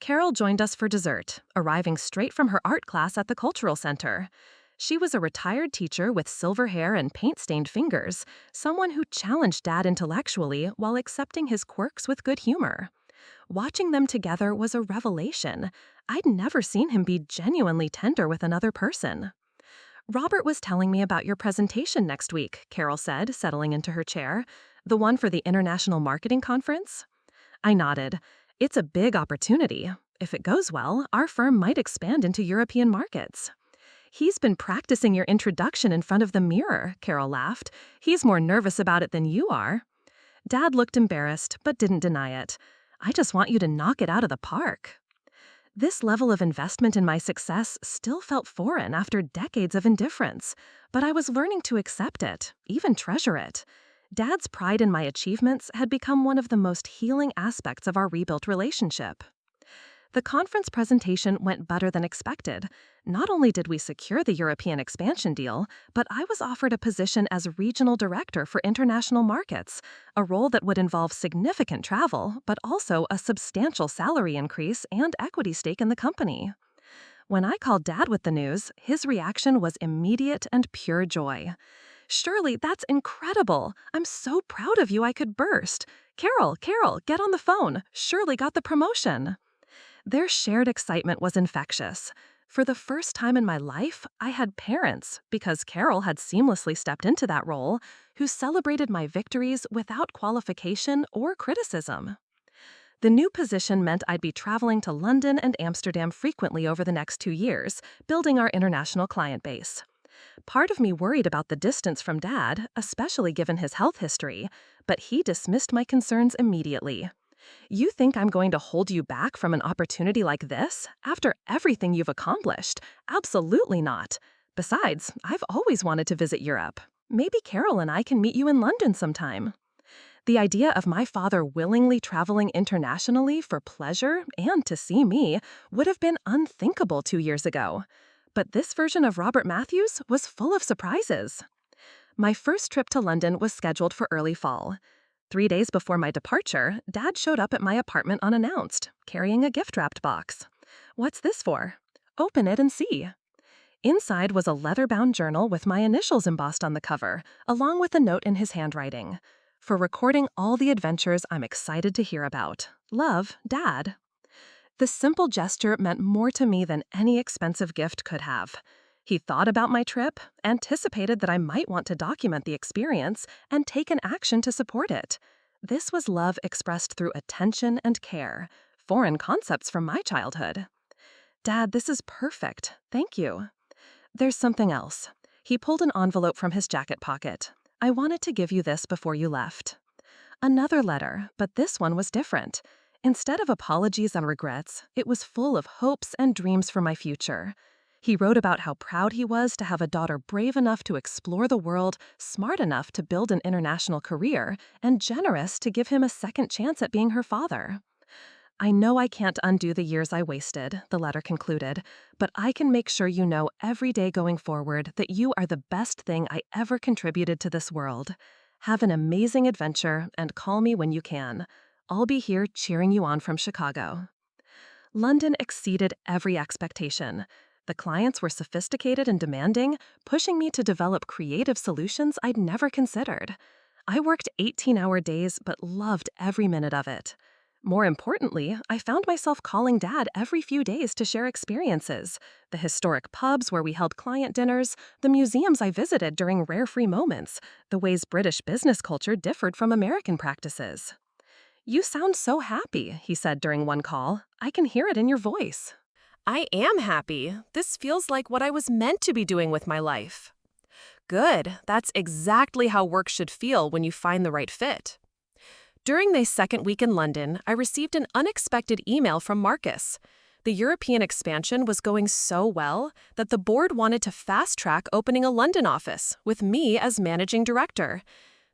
Carol joined us for dessert, arriving straight from her art class at the Cultural Center. She was a retired teacher with silver hair and paint-stained fingers, someone who challenged Dad intellectually while accepting his quirks with good humor. Watching them together was a revelation. I'd never seen him be genuinely tender with another person. Robert was telling me about your presentation next week, Carol said, settling into her chair. The one for the International Marketing Conference? I nodded. It's a big opportunity. If it goes well, our firm might expand into European markets. He's been practicing your introduction in front of the mirror, Carol laughed. He's more nervous about it than you are. Dad looked embarrassed, but didn't deny it. I just want you to knock it out of the park. This level of investment in my success still felt foreign after decades of indifference, but I was learning to accept it, even treasure it. Dad's pride in my achievements had become one of the most healing aspects of our rebuilt relationship. The conference presentation went better than expected. Not only did we secure the European expansion deal, but I was offered a position as regional director for international markets, a role that would involve significant travel, but also a substantial salary increase and equity stake in the company. When I called Dad with the news, his reaction was immediate and pure joy. "Shirley, that's incredible. I'm so proud of you I could burst. Carol, get on the phone. Shirley got the promotion." Their shared excitement was infectious. For the first time in my life, I had parents, because Carol had seamlessly stepped into that role, who celebrated my victories without qualification or criticism. The new position meant I'd be traveling to London and Amsterdam frequently over the next 2 years, building our international client base. Part of me worried about the distance from Dad, especially given his health history, but he dismissed my concerns immediately. "You think I'm going to hold you back from an opportunity like this, after everything you've accomplished? Absolutely not. Besides, I've always wanted to visit Europe. Maybe Carol and I can meet you in London sometime." The idea of my father willingly traveling internationally for pleasure and to see me would have been unthinkable 2 years ago. But this version of Robert Matthews was full of surprises. My first trip to London was scheduled for early fall. 3 days before my departure, Dad showed up at my apartment unannounced, carrying a gift-wrapped box. "What's this for?" "Open it and see." Inside was a leather-bound journal with my initials embossed on the cover, along with a note in his handwriting. "For recording all the adventures I'm excited to hear about. Love, Dad." The simple gesture meant more to me than any expensive gift could have. He thought about my trip, anticipated that I might want to document the experience, and take an action to support it. This was love expressed through attention and care, foreign concepts from my childhood. "Dad, this is perfect. Thank you." "There's something else." He pulled an envelope from his jacket pocket. "I wanted to give you this before you left." Another letter, but this one was different. Instead of apologies and regrets, it was full of hopes and dreams for my future. He wrote about how proud he was to have a daughter brave enough to explore the world, smart enough to build an international career, and generous to give him a second chance at being her father. "I know I can't undo the years I wasted," the letter concluded, "but I can make sure you know every day going forward that you are the best thing I ever contributed to this world. Have an amazing adventure and call me when you can. I'll be here cheering you on from Chicago." London exceeded every expectation. The clients were sophisticated and demanding, pushing me to develop creative solutions I'd never considered. I worked 18-hour days but loved every minute of it. More importantly, I found myself calling Dad every few days to share experiences, the historic pubs where we held client dinners, the museums I visited during rare free moments, the ways British business culture differed from American practices. "You sound so happy," he said during one call. "I can hear it in your voice." "I am happy. This feels like what I was meant to be doing with my life." "Good. That's exactly how work should feel when you find the right fit." During my second week in London, I received an unexpected email from Marcus. The European expansion was going so well that the board wanted to fast-track opening a London office, with me as managing director.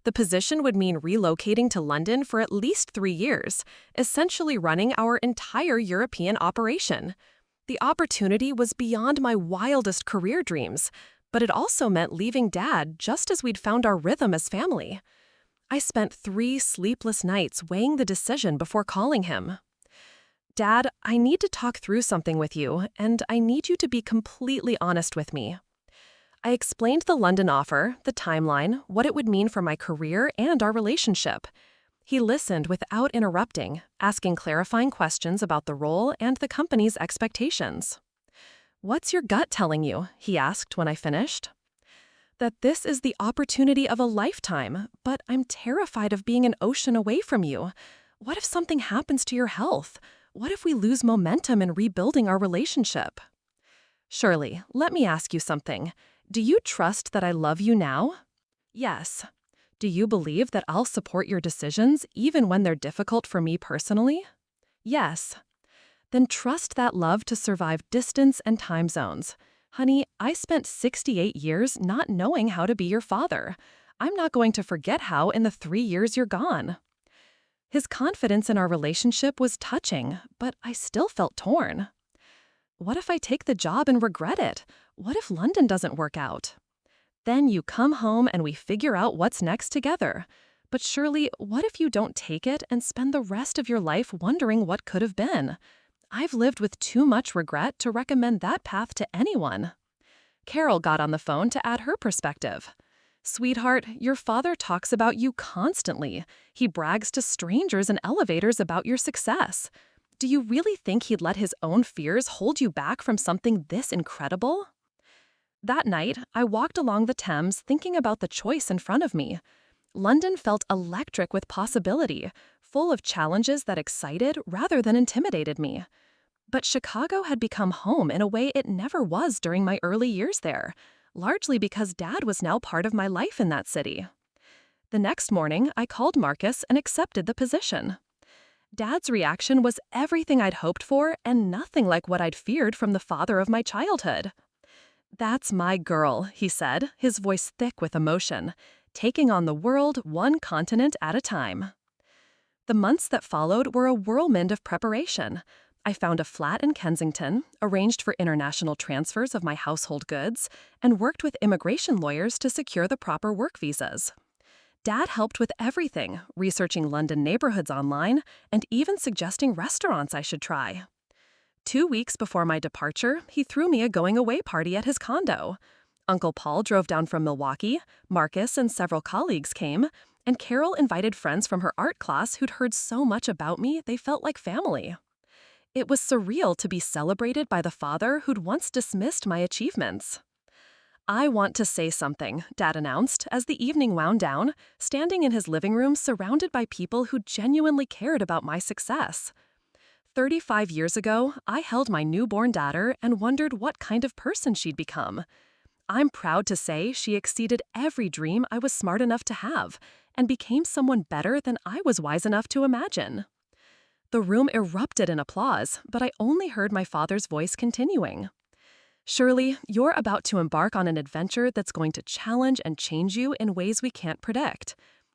The position would mean relocating to London for at least 3 years, essentially running our entire European operation. The opportunity was beyond my wildest career dreams, but it also meant leaving Dad just as we'd found our rhythm as family.
I spent 3 sleepless nights weighing the decision before calling him. Dad, I need to talk through something with you, and I need you to be completely honest with me. I explained the London offer, the timeline, what it would mean for my career and our relationship. He listened without interrupting, asking clarifying questions about the role and the company's expectations. "What's your gut telling you?" he asked when I finished. "That this is the opportunity of a lifetime, but I'm terrified of being an ocean away from you. What if something happens to your health? What if we lose momentum in rebuilding our relationship?" "Shirley, let me ask you something. Do you trust that I love you now?" "Yes." "Do you believe that I'll support your decisions even when they're difficult for me personally?" "Yes." "Then trust that love to survive distance and time zones. Honey, I spent 68 years not knowing how to be your father. I'm not going to forget how in the 3 years you're gone." His confidence in our relationship was touching, but I still felt torn. What if I take the job and regret it? What if London doesn't work out? Then you come home and we figure out what's next together. But surely, what if you don't take it and spend the rest of your life wondering what could have been? I've lived with too much regret to recommend that path to anyone. Carol got on the phone to add her perspective. "Sweetheart, your father talks about you constantly. He brags to strangers in elevators about your success. Do you really think he'd let his own fears hold you back from something this incredible?" That night, I walked along the Thames thinking about the choice in front of me. London felt electric with possibility, full of challenges that excited rather than intimidated me. But Chicago had become home in a way it never was during my early years there, largely because Dad was now part of my life in that city. The next morning, I called Marcus and accepted the position. Dad's reaction was everything I'd hoped for and nothing like what I'd feared from the father of my childhood. "That's my girl," he said, his voice thick with emotion, taking on the world one continent at a time. The months that followed were a whirlwind of preparation. I found a flat in Kensington, arranged for international transfers of my household goods, and worked with immigration lawyers to secure the proper work visas. Dad helped with everything, researching London neighborhoods online, and even suggesting restaurants I should try. 2 weeks before my departure, he threw me a going-away party at his condo. Uncle Paul drove down from Milwaukee, Marcus and several colleagues came, and Carol invited friends from her art class who'd heard so much about me they felt like family. It was surreal to be celebrated by the father who'd once dismissed my achievements. "I want to say something," Dad announced as the evening wound down, standing in his living room surrounded by people who genuinely cared about my success. 35 years ago, I held my newborn daughter and wondered what kind of person she'd become. I'm proud to say she exceeded every dream I was smart enough to have and became someone better than I was wise enough to imagine. The room erupted in applause, but I only heard my father's voice continuing. "Shirley, you're about to embark on an adventure that's going to challenge and change you in ways we can't predict.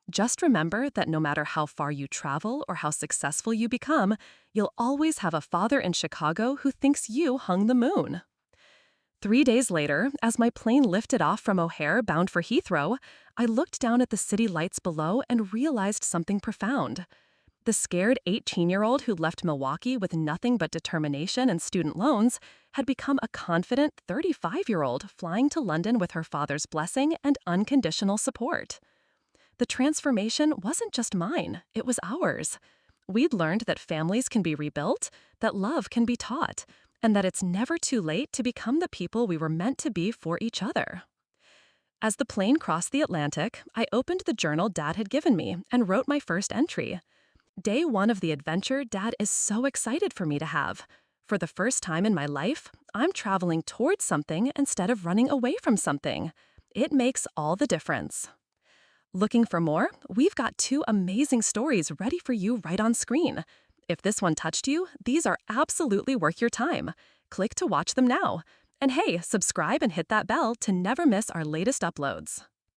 Just remember that no matter how far you travel or how successful you become, you'll always have a father in Chicago who thinks you hung the moon." 3 days later, as my plane lifted off from O'Hare bound for Heathrow, I looked down at the city lights below and realized something profound. The scared 18-year-old who left Milwaukee with nothing but determination and student loans had become a confident 35-year-old flying to London with her father's blessing and unconditional support. The transformation wasn't just mine, it was ours. We'd learned that families can be rebuilt, that love can be taught, and that it's never too late to become the people we were meant to be for each other. As the plane crossed the Atlantic, I opened the journal Dad had given me and wrote my first entry. Day 1 of the adventure Dad is so excited for me to have. For the first time in my life, I'm traveling towards something instead of running away from something. It makes all the difference. Looking for more? We've got 2 amazing stories ready for you right on screen. If this one touched you, these are absolutely worth your time. Click to watch them now. And hey, subscribe and hit that bell to never miss our latest uploads.